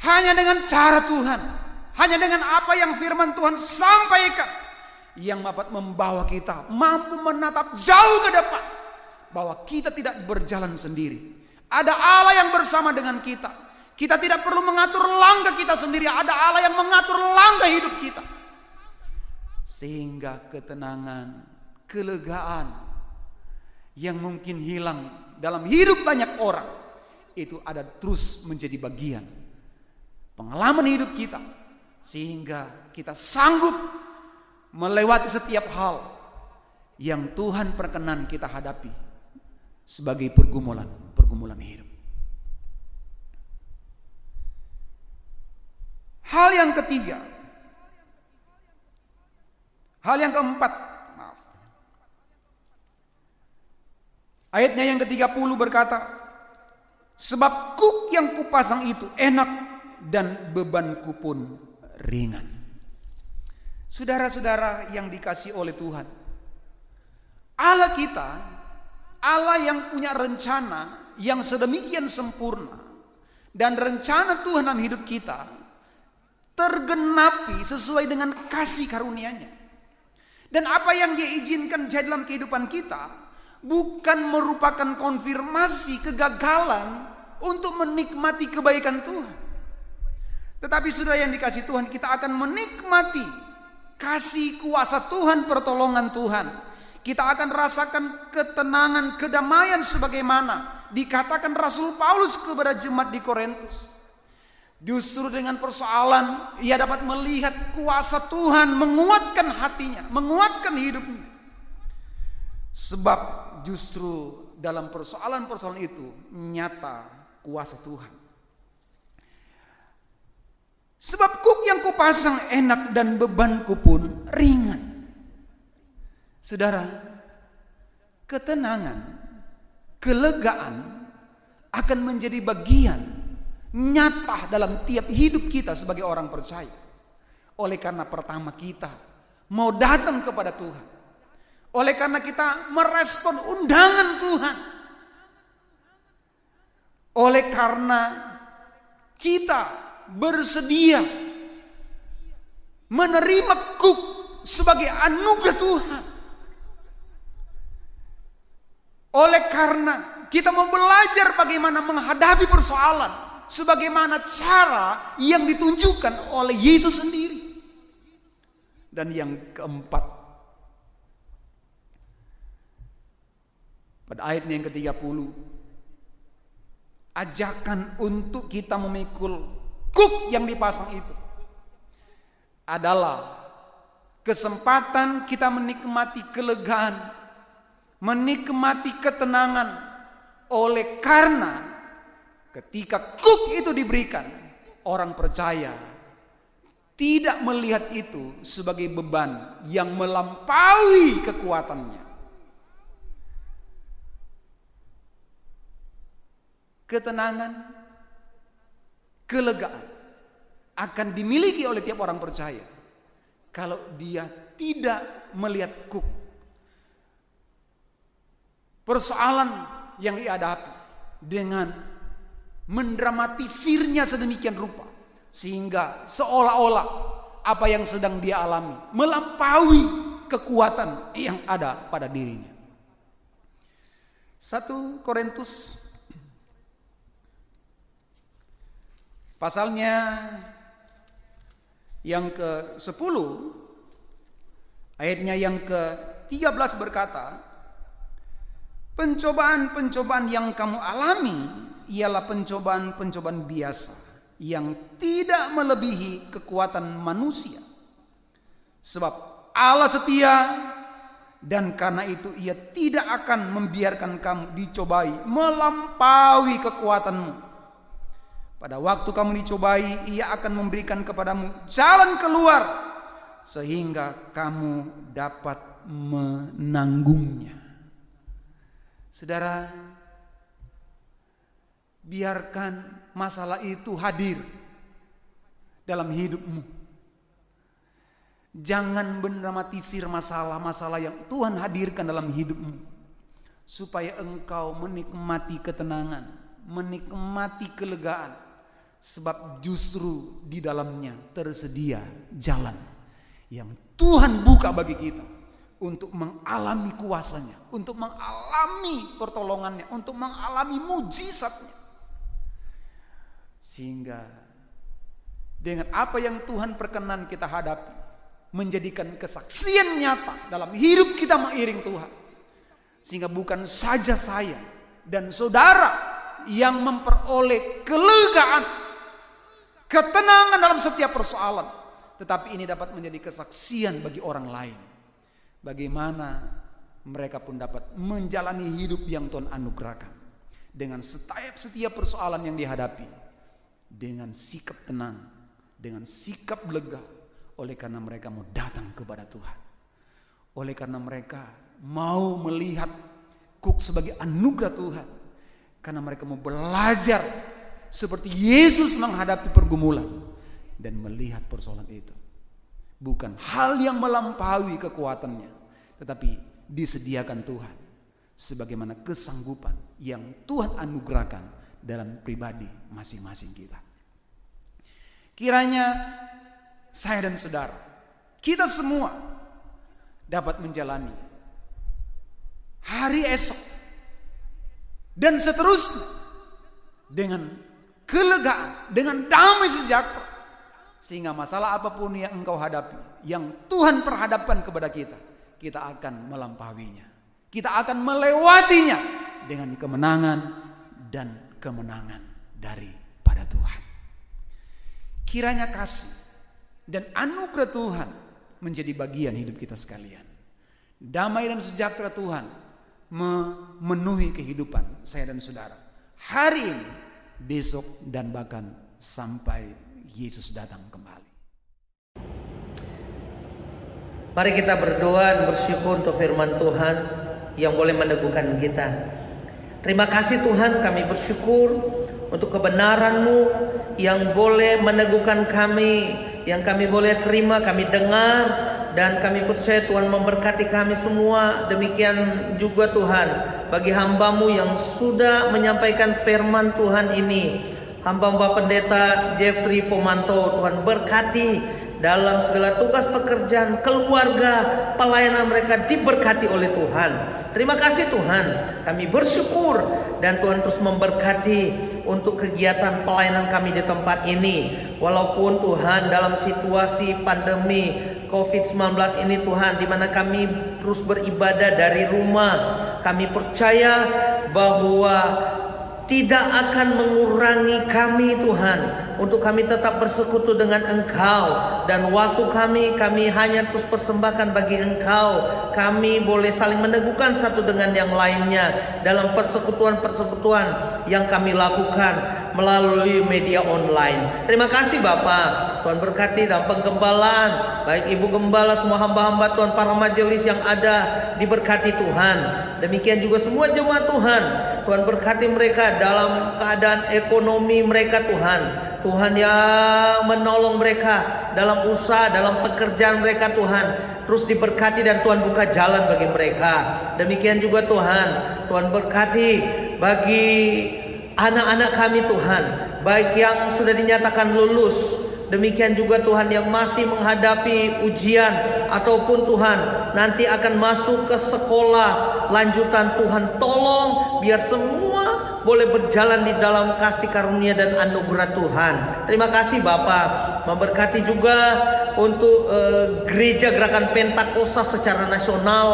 Hanya dengan cara Tuhan, hanya dengan apa yang firman Tuhan sampaikan, yang dapat membawa kita mampu menatap jauh ke depan, bahwa kita tidak berjalan sendiri. Ada Allah yang bersama dengan kita. Kita tidak perlu mengatur langkah kita sendiri. Ada Allah yang mengatur langkah hidup kita. Sehingga ketenangan, kelegaan yang mungkin hilang dalam hidup banyak orang, itu ada terus menjadi bagian pengalaman hidup kita. Sehingga kita sanggup melewati setiap hal yang Tuhan perkenan kita hadapi sebagai pergumulan hidup. Hal yang ketiga, hal yang keempat, maaf. Ayatnya yang ke-30 berkata, sebab kuk yang kupasang itu enak dan bebanku pun ringan. Saudara-saudara yang dikasihi oleh Tuhan, Allah kita, Allah yang punya rencana yang sedemikian sempurna, dan rencana Tuhan dalam hidup kita tergenapi sesuai dengan kasih karunia-Nya. Dan apa yang Dia izinkan jadi dalam kehidupan kita bukan merupakan konfirmasi kegagalan untuk menikmati kebaikan Tuhan. Tetapi saudara yang dikasihi Tuhan, kita akan menikmati kasih kuasa Tuhan, pertolongan Tuhan. Kita akan rasakan ketenangan, kedamaian sebagaimana dikatakan Rasul Paulus kepada jemaat di Korintus. Justru dengan persoalan ia dapat melihat kuasa Tuhan menguatkan hatinya, menguatkan hidupnya. Sebab justru dalam persoalan-persoalan itu nyata kuasa Tuhan. Sebab kuk yang kupasang enak dan bebanku pun ringan. Saudara, ketenangan, kelegaan akan menjadi bagian nyata dalam tiap hidup kita sebagai orang percaya. Oleh karena pertama kita mau datang kepada Tuhan. Oleh karena kita merespon undangan Tuhan. Oleh karena kita bersedia menerima kuk sebagai anugerah Tuhan. Oleh karena kita mau belajar bagaimana menghadapi persoalan, sebagaimana cara yang ditunjukkan oleh Yesus sendiri. Dan yang keempat, pada ayatnya yang ke-30, ajakan untuk kita memikul kuk yang dipasang itu adalah kesempatan kita menikmati kelegaan, menikmati ketenangan. Oleh karena ketika kuk itu diberikan, orang percaya tidak melihat itu sebagai beban yang melampaui kekuatannya. Ketenangan, kelegaan akan dimiliki oleh tiap orang percaya kalau dia tidak melihat kuk. Persoalan yang dihadapi dengan mendramatisirnya sedemikian rupa sehingga seolah-olah apa yang sedang dia alami melampaui kekuatan yang ada pada dirinya. 1 Korintus pasalnya yang ke-10 ayatnya yang ke-13 berkata, pencobaan-pencobaan yang kamu alami ialah pencobaan-pencobaan biasa yang tidak melebihi kekuatan manusia. Sebab Allah setia dan karena itu Ia tidak akan membiarkan kamu dicobai melampaui kekuatanmu. Pada waktu kamu dicobai, Ia akan memberikan kepadamu jalan keluar sehingga kamu dapat menanggungnya. Saudara, biarkan masalah itu hadir dalam hidupmu. Jangan mendramatisir masalah-masalah yang Tuhan hadirkan dalam hidupmu, supaya engkau menikmati ketenangan, menikmati kelegaan, sebab justru di dalamnya tersedia jalan yang Tuhan buka bagi kita untuk mengalami kuasanya, untuk mengalami pertolongannya, untuk mengalami mujizatnya. Sehingga dengan apa yang Tuhan perkenan kita hadapi, menjadikan kesaksian nyata dalam hidup kita mengiring Tuhan. Sehingga bukan saja saya dan saudara yang memperoleh kelegaan, ketenangan dalam setiap persoalan, tetapi ini dapat menjadi kesaksian bagi orang lain. Bagaimana mereka pun dapat menjalani hidup yang Tuhan anugerahkan dengan setiap persoalan yang dihadapi dengan sikap tenang, dengan sikap lega, oleh karena mereka mau datang kepada Tuhan, oleh karena mereka mau melihat kuk sebagai anugerah Tuhan, karena mereka mau belajar seperti Yesus menghadapi pergumulan dan melihat persoalan itu bukan hal yang melampaui kekuatannya, tetapi disediakan Tuhan sebagaimana kesanggupan yang Tuhan anugerahkan dalam pribadi masing-masing kita. Kiranya saya dan saudara, kita semua dapat menjalani hari esok dan seterusnya dengan kelegaan, dengan damai sejahtera, sehingga masalah apapun yang engkau hadapi, yang Tuhan perhadapkan kepada kita, kita akan melampauinya, kita akan melewatinya dengan kemenangan dan kemenangan daripada Tuhan. Kiranya kasih dan anugerah Tuhan menjadi bagian hidup kita sekalian. Damai dan sejahtera Tuhan memenuhi kehidupan saya dan saudara hari ini, besok, dan bahkan sampai Yesus datang kembali. Mari kita berdoa dan bersyukur untuk firman Tuhan yang boleh meneguhkan kita. Terima kasih Tuhan, kami bersyukur untuk kebenaran-Mu yang boleh meneguhkan kami, yang kami boleh terima, kami dengar, dan kami percaya Tuhan memberkati kami semua. Demikian juga Tuhan bagi hamba-Mu yang sudah menyampaikan firman Tuhan ini, hamba-hamba pendeta Jeffrey Pomanto. Tuhan berkati dalam segala tugas pekerjaan, keluarga, pelayanan mereka diberkati oleh Tuhan. Terima kasih Tuhan, kami bersyukur, dan Tuhan terus memberkati untuk kegiatan pelayanan kami di tempat ini. Walaupun Tuhan dalam situasi pandemi COVID-19 ini Tuhan, di mana kami terus beribadah dari rumah, kami percaya bahwa tidak akan mengurangi kami Tuhan, untuk kami tetap bersekutu dengan Engkau, dan waktu kami hanya terus persembahkan bagi Engkau. Kami boleh saling meneguhkan satu dengan yang lainnya dalam persekutuan-persekutuan yang kami lakukan melalui media online. Terima kasih Bapa. Tuhan berkati dalam penggembalaan, baik Ibu Gembala, semua hamba-hamba Tuhan, para majelis yang ada, diberkati Tuhan. Demikian juga semua jemaat Tuhan, Tuhan berkati mereka dalam keadaan ekonomi mereka Tuhan. Tuhan yang menolong mereka dalam usaha, dalam pekerjaan mereka Tuhan, terus diberkati dan Tuhan buka jalan bagi mereka. Demikian juga Tuhan, Tuhan berkati bagi anak-anak kami Tuhan, baik yang sudah dinyatakan lulus, demikian juga Tuhan yang masih menghadapi ujian, ataupun Tuhan nanti akan masuk ke sekolah lanjutan. Tuhan tolong biar semua boleh berjalan di dalam kasih karunia dan anugerah Tuhan. Terima kasih Bapa. Memberkati juga untuk gereja Gerakan Pentakosta secara nasional,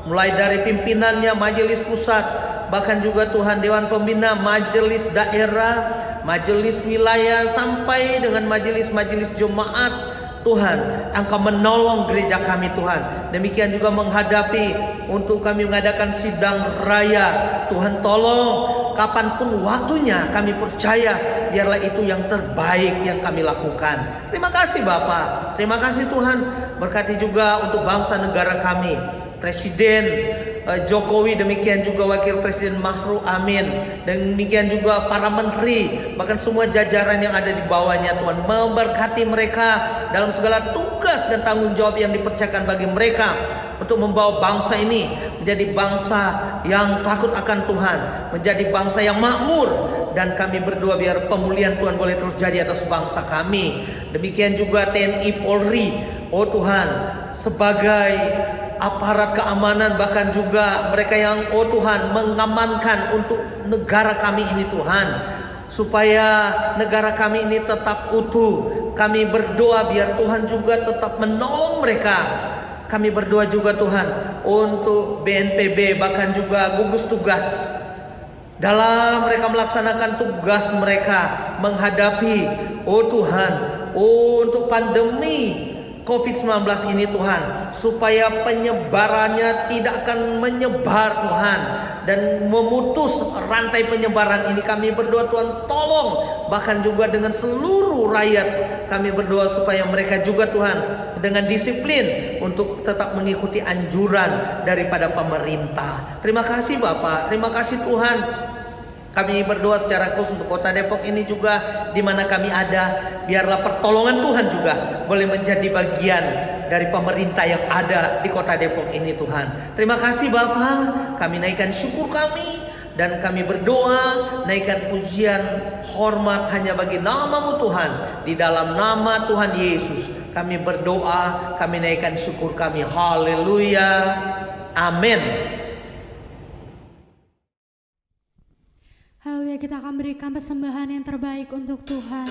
mulai dari pimpinannya, majelis pusat, bahkan juga Tuhan Dewan Pembina, majelis daerah, majelis wilayah, sampai dengan majelis-majelis jemaat. Tuhan, Engkau menolong gereja kami Tuhan. Demikian juga menghadapi untuk kami mengadakan sidang raya. Tuhan tolong kapanpun waktunya, kami percaya biarlah itu yang terbaik yang kami lakukan. Terima kasih Bapa. Terima kasih Tuhan. Berkati juga untuk bangsa negara kami, Presiden Jokowi, demikian juga Wakil Presiden Ma'ruf Amin, dan demikian juga para menteri, bahkan semua jajaran yang ada di bawahnya. Tuhan memberkati mereka dalam segala tugas dan tanggung jawab yang dipercayakan bagi mereka, untuk membawa bangsa ini menjadi bangsa yang takut akan Tuhan, menjadi bangsa yang makmur. Dan kami berdoa biar pemulihan Tuhan boleh terus jadi atas bangsa kami. Demikian juga TNI Polri, oh Tuhan, sebagai aparat keamanan, bahkan juga mereka yang Tuhan mengamankan untuk negara kami ini Tuhan, supaya negara kami ini tetap utuh. Kami berdoa biar Tuhan juga tetap menolong mereka. Kami berdoa juga Tuhan untuk BNPB, bahkan juga gugus tugas dalam mereka melaksanakan tugas mereka menghadapi Tuhan untuk pandemi COVID-19 ini Tuhan, supaya penyebarannya tidak akan menyebar Tuhan, dan memutus rantai penyebaran ini. Kami berdoa Tuhan tolong, bahkan juga dengan seluruh rakyat kami berdoa supaya mereka juga Tuhan dengan disiplin untuk tetap mengikuti anjuran daripada pemerintah. Terima kasih Bapak, terima kasih Tuhan. Kami berdoa secara khusus untuk Kota Depok ini juga, di mana kami ada, biarlah pertolongan Tuhan juga boleh menjadi bagian dari pemerintah yang ada di Kota Depok ini Tuhan. Terima kasih Bapa, kami naikkan syukur kami, dan kami berdoa naikkan pujian hormat hanya bagi nama-Mu Tuhan. Di dalam nama Tuhan Yesus kami berdoa, kami naikkan syukur kami. Haleluya, amin. Haleluya, kita akan berikan persembahan yang terbaik untuk Tuhan.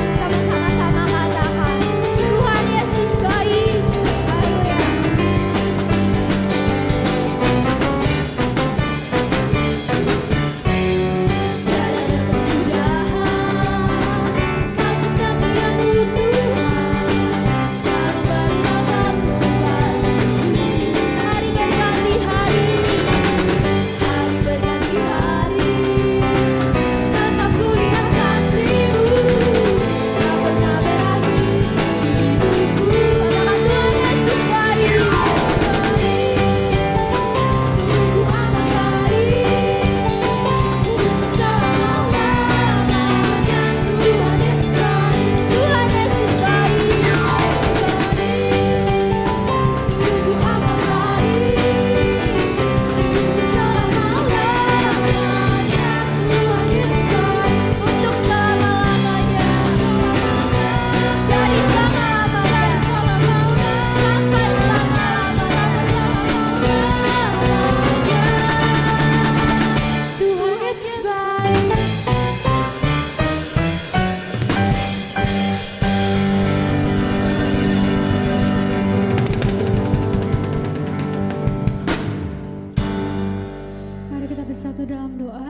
Kita bersama-sama katakan, Tuhan Yesus baik. Haleluya. Tiada ada kesudahan, kasih setiamu Tuhan, selalu bersamamu bagiku. Hari berganti hari, hari berganti hari, tetap kulihat kasih-Mu. Tak pernah berakhir hidupku. Katakan Tuhan Yesus baik, sungguh amat baik, untuk selama-lamanya. Tuhan Yesus baik, Tuhan Yesus baik, sungguh amat baik, untuk selama-lamanya. Tuhan Yesus baik, untuk selama-lamanya. Dari selama-lamanya sampai selama-lamanya. Tuhan Yesus baik. Mari kita bersatu dalam doa.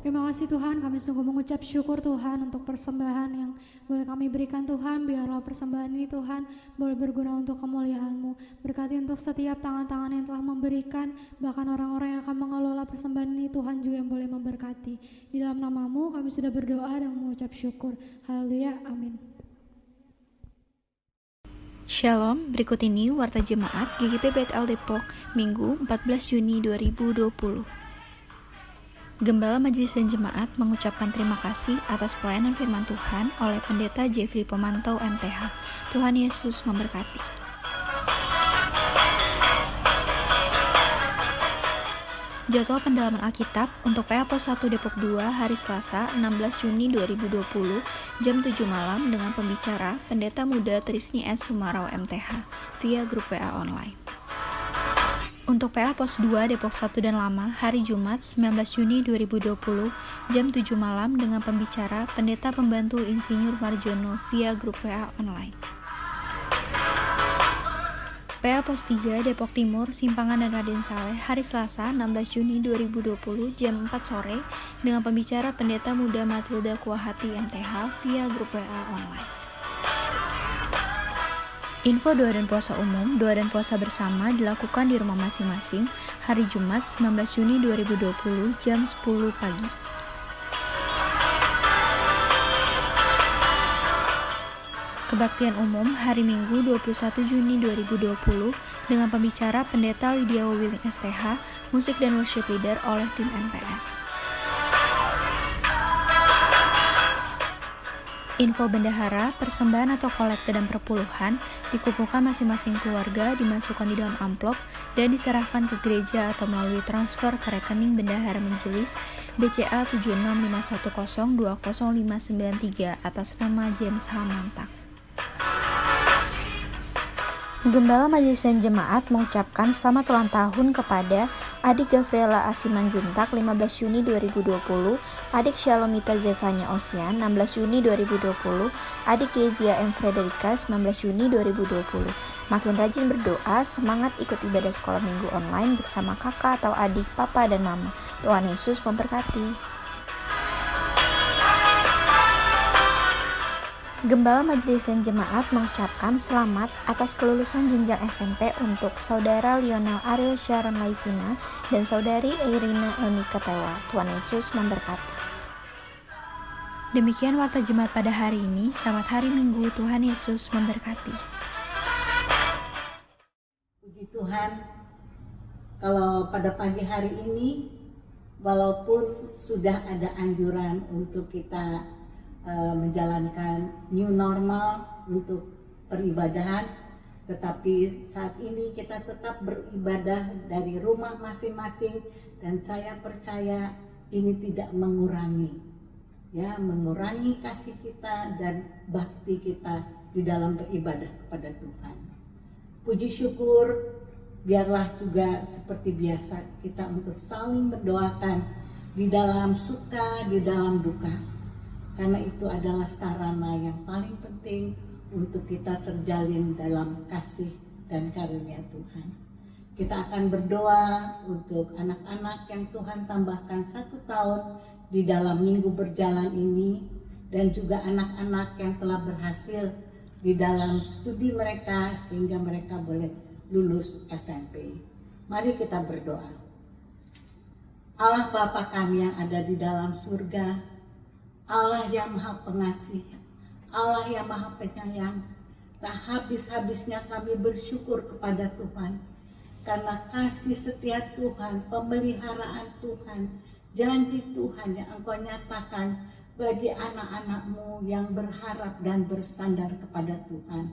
Terima kasih Tuhan, kami sungguh mengucap syukur Tuhan untuk persembahan yang boleh kami berikan Tuhan. Biarlah persembahan ini Tuhan boleh berguna untuk kemuliaan-Mu. Berkati untuk setiap tangan-tangan yang telah memberikan, bahkan orang-orang yang akan mengelola persembahan ini Tuhan juga yang boleh memberkati. Di dalam nama-Mu kami sudah berdoa dan mengucap syukur. Haleluya, amin. Shalom, berikut ini Warta Jemaat GKP BTL Depok, Minggu 14 Juni 2020. Gembala Majelis dan Jemaat mengucapkan terima kasih atas pelayanan firman Tuhan oleh Pendeta Jeffrey Pemantau MTH. Tuhan Yesus memberkati. Jadwal pendalaman Alkitab untuk PA Pos 1 Depok 2 hari Selasa 16 Juni 2020 jam 7 malam dengan pembicara Pendeta Muda Trisni S. Sumarau MTH via grup PA online. Untuk PA Pos 2 Depok 1 dan Lama hari Jumat 19 Juni 2020 jam 7 malam dengan pembicara Pendeta Pembantu Insinyur Marjono via grup PA online. PA Pos 3 Depok Timur Simpangan dan Raden Saleh hari Selasa 16 Juni 2020 jam 4 sore dengan pembicara Pendeta Muda Matilda Kuahati MTH via grup PA online. Info doa dan puasa umum, doa dan puasa bersama dilakukan di rumah masing-masing hari Jumat 19 Juni 2020 jam 10 pagi. Kebaktian umum hari Minggu 21 Juni 2020 dengan pembicara Pendeta Lydia Willing STH, musik dan worship leader oleh tim MPS. Info bendahara, persembahan atau kolekte dan perpuluhan dikumpulkan masing-masing keluarga, dimasukkan di dalam amplop dan diserahkan ke gereja atau melalui transfer ke rekening bendahara majelis BCA 7651020593 atas nama James H. Mantak. Gembala Majelis dan Jemaat mengucapkan selamat ulang tahun kepada adik Gavriela Asimanjuntak 15 Juni 2020, adik Shalomita Zevanya Osian 16 Juni 2020, adik Kezia M. Frederika 19 Juni 2020. Makin rajin berdoa, semangat ikut ibadah sekolah minggu online bersama kakak atau adik, papa dan mama. Tuhan Yesus memberkati. Gembala Majelis dan Jemaat mengucapkan selamat atas kelulusan jenjang SMP untuk Saudara Lionel Ariel Sharon Laisina dan Saudari Irina Elnika Tewa. Tuhan Yesus memberkati. Demikian warta jemaat pada hari ini. Selamat hari Minggu. Tuhan Yesus memberkati. Puji Tuhan, kalau pada pagi hari ini, walaupun sudah ada anjuran untuk kita menjalankan new normal untuk peribadahan, tetapi saat ini kita tetap beribadah dari rumah masing-masing, dan saya percaya ini tidak mengurangi kasih kita dan bakti kita di dalam beribadah kepada Tuhan. Puji syukur, biarlah juga seperti biasa kita untuk saling mendoakan di dalam suka, di dalam duka. Karena itu adalah sarana yang paling penting untuk kita terjalin dalam kasih dan karunia Tuhan. Kita akan berdoa untuk anak-anak yang Tuhan tambahkan 1 tahun di dalam minggu berjalan ini, dan juga anak-anak yang telah berhasil di dalam studi mereka sehingga mereka boleh lulus SMP. Mari kita berdoa. Allah Bapa kami yang ada di dalam surga, Allah yang maha pengasih, Allah yang maha penyayang, tak habis-habisnya kami bersyukur kepada Tuhan, karena kasih setia Tuhan, pemeliharaan Tuhan, janji Tuhan yang Engkau nyatakan bagi anak-anak-Mu yang berharap dan bersandar kepada Tuhan.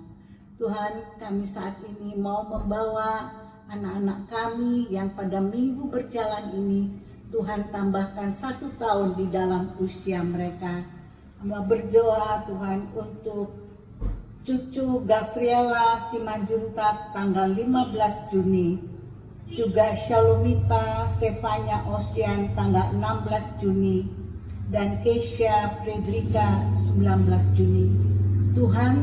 Tuhan, kami saat ini mau membawa anak-anak kami yang pada minggu berjalan ini, Tuhan tambahkan 1 tahun di dalam usia mereka. Hamba berdoa Tuhan untuk cucu Gavriela Simanjuntak tanggal 15 Juni. Juga Shalomita Zevanya Osian tanggal 16 Juni. Dan Kezia Frederika 19 Juni. Tuhan,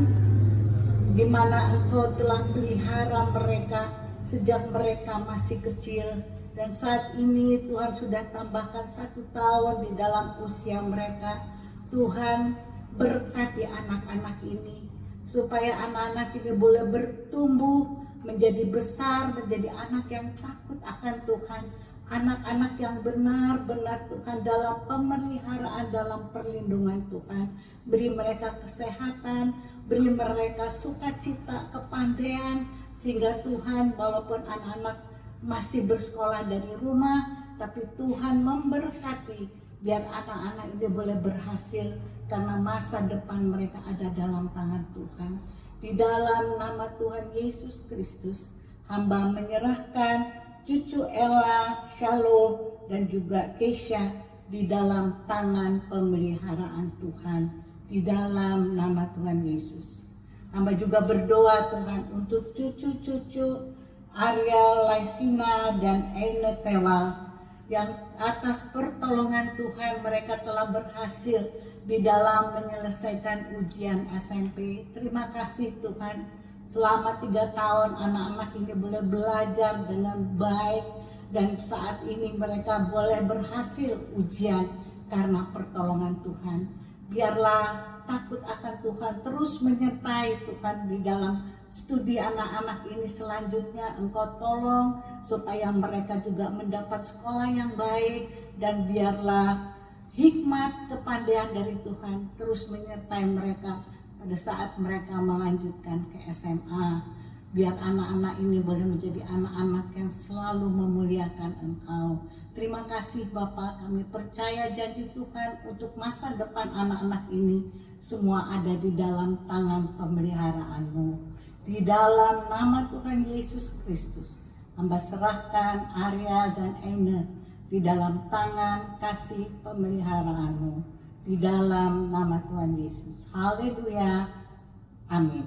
di mana Engkau telah pelihara mereka sejak mereka masih kecil, dan saat ini Tuhan sudah tambahkan 1 tahun di dalam usia mereka. Tuhan, berkati anak-anak ini, supaya anak-anak ini boleh bertumbuh, menjadi besar, menjadi anak yang takut akan Tuhan. Anak-anak yang benar-benar Tuhan dalam pemeliharaan, dalam perlindungan Tuhan. Beri mereka kesehatan, beri mereka sukacita, kepandaian, sehingga Tuhan walaupun anak-anak masih bersekolah dari rumah, tapi Tuhan memberkati biar anak-anak ini boleh berhasil, karena masa depan mereka ada dalam tangan Tuhan. Di dalam nama Tuhan Yesus Kristus, hamba menyerahkan cucu Ella, Shalom, dan juga Kezia di dalam tangan pemeliharaan Tuhan. Di dalam nama Tuhan Yesus, hamba juga berdoa Tuhan untuk cucu-cucu Ariel Laisina dan Eine Tewal, yang atas pertolongan Tuhan mereka telah berhasil di dalam menyelesaikan ujian SMP. Terima kasih Tuhan, selama 3 tahun anak-anak ini boleh belajar dengan baik, dan saat ini mereka boleh berhasil ujian karena pertolongan Tuhan. Biarlah takut akan Tuhan terus menyertai Tuhan di dalam studi anak-anak ini selanjutnya. Engkau tolong supaya mereka juga mendapat sekolah yang baik, dan biarlah hikmat kepandaian dari Tuhan terus menyertai mereka pada saat mereka melanjutkan ke SMA. Biar anak-anak ini boleh menjadi anak-anak yang selalu memuliakan Engkau. Terima kasih Bapak, kami percaya janji Tuhan untuk masa depan anak-anak ini semua ada di dalam tangan pemeliharaan-Mu. Di dalam nama Tuhan Yesus Kristus, hamba serahkan Arya dan Eine di dalam tangan kasih pemeliharaan-Mu. Di dalam nama Tuhan Yesus. Haleluya. Amin.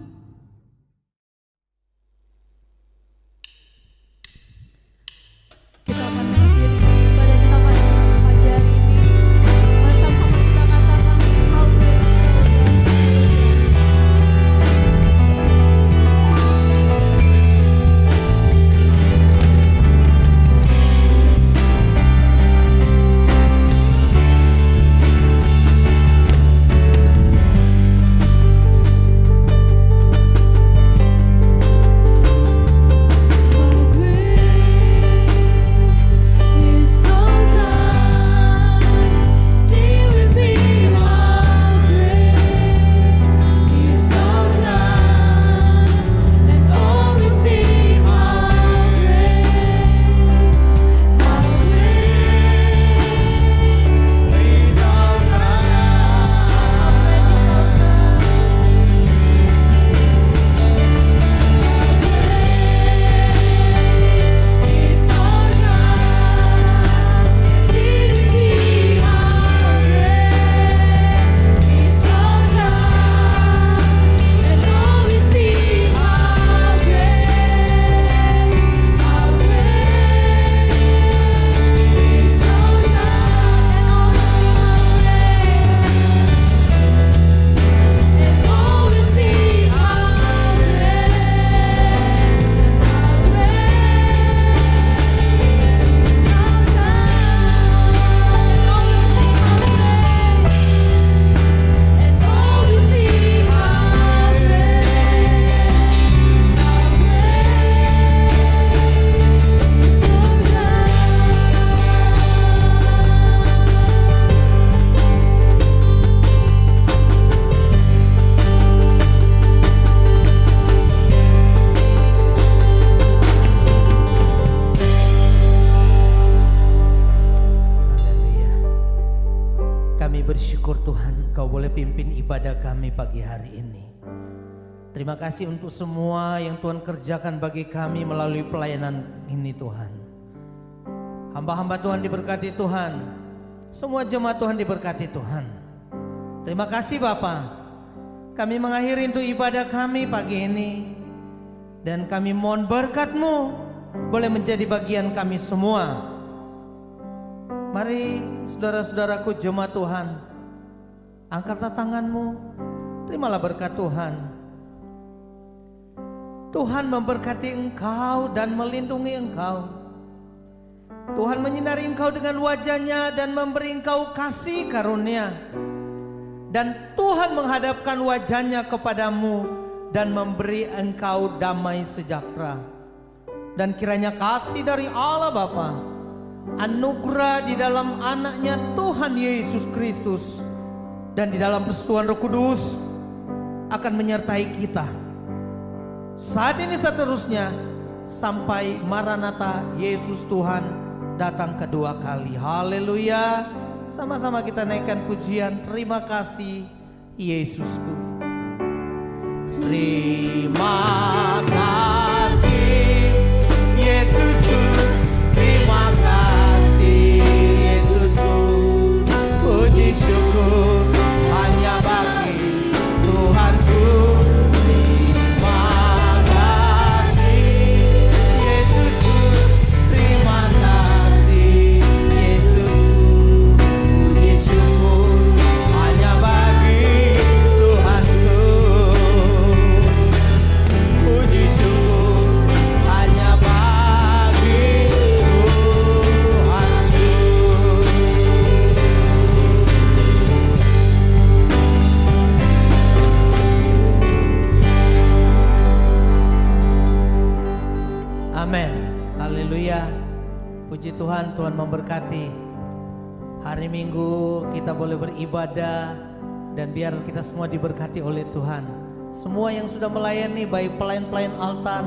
bersyukur Tuhan, Kau boleh pimpin ibadah kami pagi hari ini. Terima kasih untuk semua yang Tuhan kerjakan bagi kami melalui pelayanan ini Tuhan. Hamba-hamba Tuhan diberkati Tuhan. Semua jemaat Tuhan diberkati Tuhan. Terima kasih Bapa. Kami mengakhiri untuk ibadah kami pagi ini. Dan kami mohon berkat-Mu boleh menjadi bagian kami semua. Mari saudara-saudaraku jemaat Tuhan, angkatlah tangan-Mu, terimalah berkat Tuhan. Tuhan memberkati engkau dan melindungi engkau. Tuhan menyinari engkau dengan wajah-Nya dan memberi engkau kasih karunia. Dan Tuhan menghadapkan wajah-Nya kepadamu dan memberi engkau damai sejahtera. Dan kiranya kasih dari Allah Bapa, anugerah di dalam anaknya Tuhan Yesus Kristus, dan di dalam persekutuan Roh Kudus akan menyertai kita saat ini seterusnya sampai Maranatha, Yesus Tuhan datang kedua kali. Haleluya. Sama-sama kita naikkan pujian. Terima kasih Yesusku. Terima kasih Yesusku. Terima kasih Yesusku. Puji syukur hanya bagi Tuhanku. Terima kasih Yesusku. Terima kasih Yesusku. Puji syukur hanya bagi Tuhanku. Puji syukur hanya bagi Tuhanku. Amin. Haleluya. Puji Tuhan, Tuhan memberkati. Hari Minggu kita boleh beribadah dan biar kita semua diberkati oleh Tuhan. Semua yang sudah melayani, baik pelayan-pelayan altar,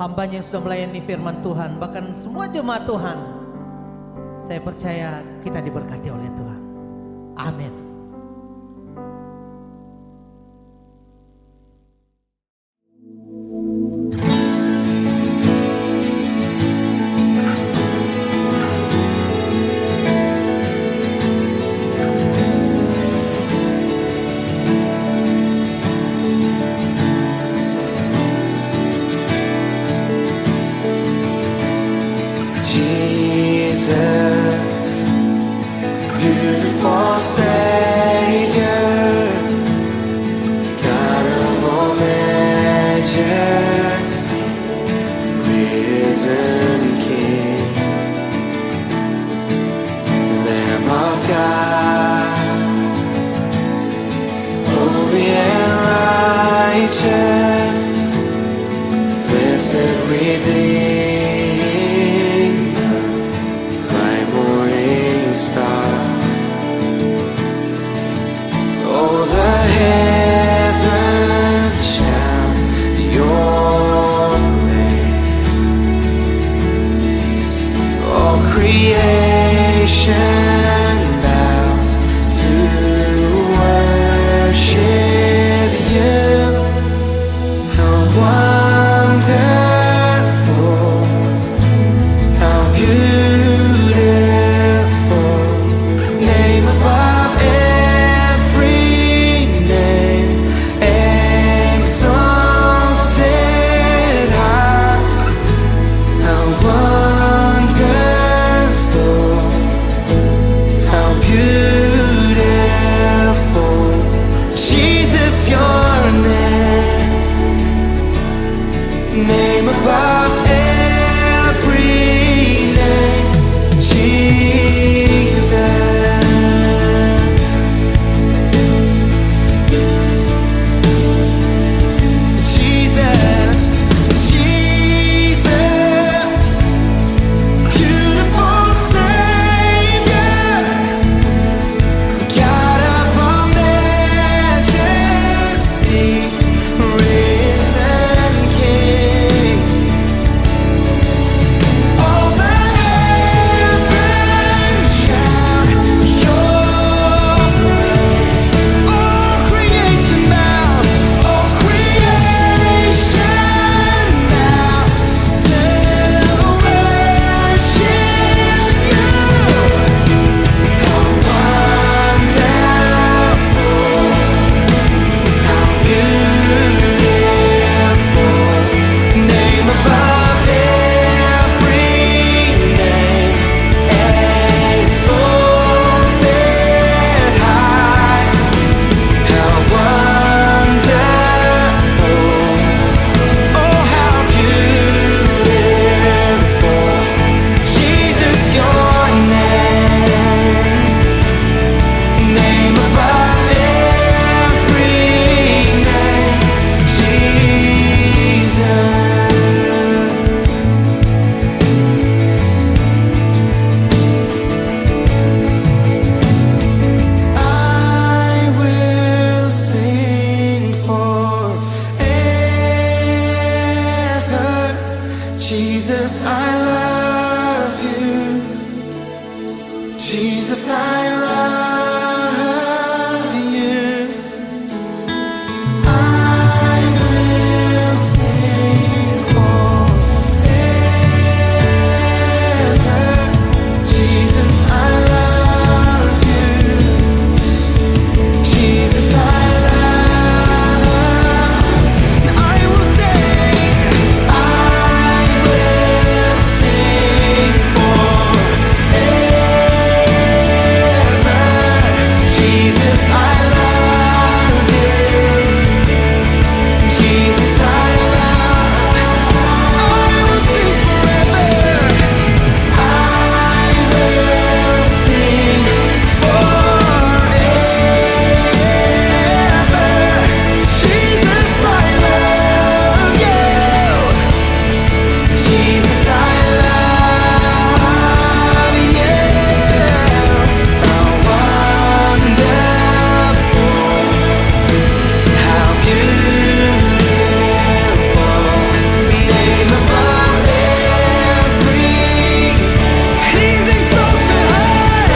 hambanya yang sudah melayani firman Tuhan, bahkan semua jemaat Tuhan, saya percaya kita diberkati oleh Tuhan. Amin. Jesus, beautiful Savior, God of all majesty, risen King, Lamb of God, holy and righteous, blessed Redeemer, bright morning star, Jesus, I love you. I will sing forever. Jesus, I love you. Jesus, I love. I will sing. I will sing forever. Jesus, I love you. Jesus, I love. I will sing forever. I will sing forever. Jesus, I love you. Jesus, I love you. How wonderful, how beautiful, the name above every. He's exalted high.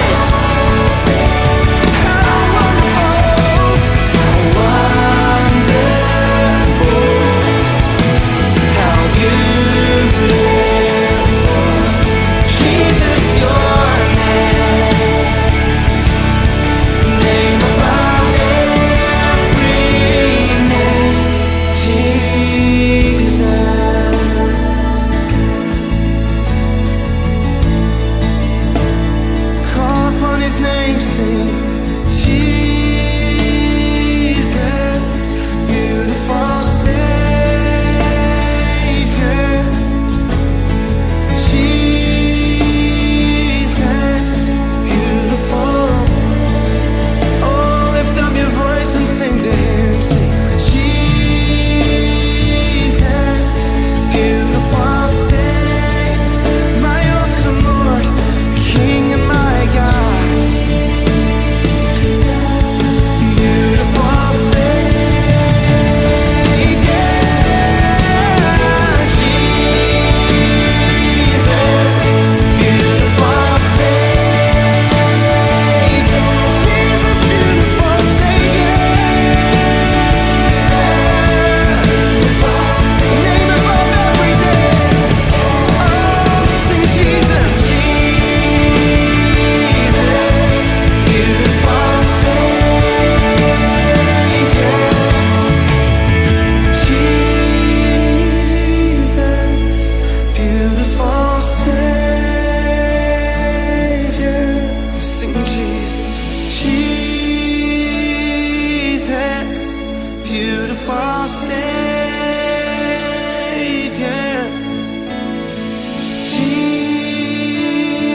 How wonderful, how beautiful, Jesus, your name above every name, Jesus. Call upon his name, sing Jesus, beautiful Savior. Jesus, beautiful. Oh, lift up your voice and sing to him. Sing, Jesus, beautiful Savior, my awesome Lord, King and my God. Beautiful Savior, Jesus, beautiful Savior, Jesus, beautiful Savior, name above every name. Oh, sing Jesus, Jesus, beautiful Savior, Jesus, beautiful Savior. Sing Jesus, Jesus, beautiful Savior,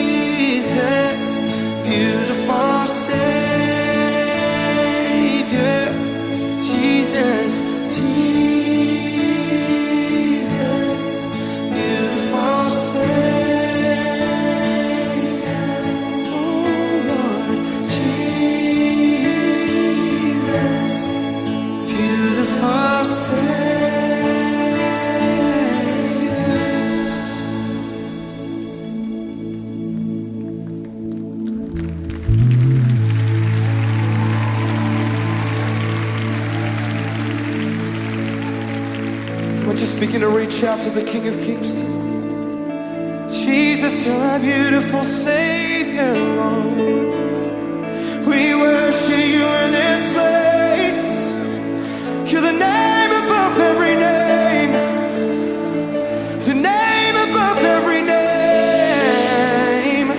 Jesus, beautiful Savior, Jesus, Jesus, beautiful Savior, oh Lord, Jesus, beautiful Come on, just begin to reach out to the King of Kings. Jesus, you're a beautiful Savior, Lord. We worship you in this place. You're the name above every name. The name above every name.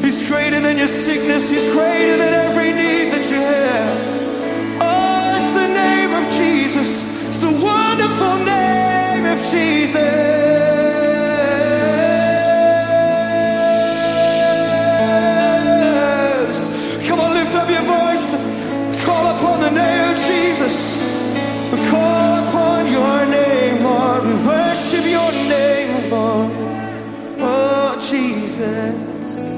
He's greater than your sickness. He's greater than every need that you have. Oh, it's the name of Jesus. It's the wonderful name of Jesus. Come on, lift up your voice. Call upon the name of Jesus. Call upon your name, Lord. We worship your name, Lord. Oh, Jesus.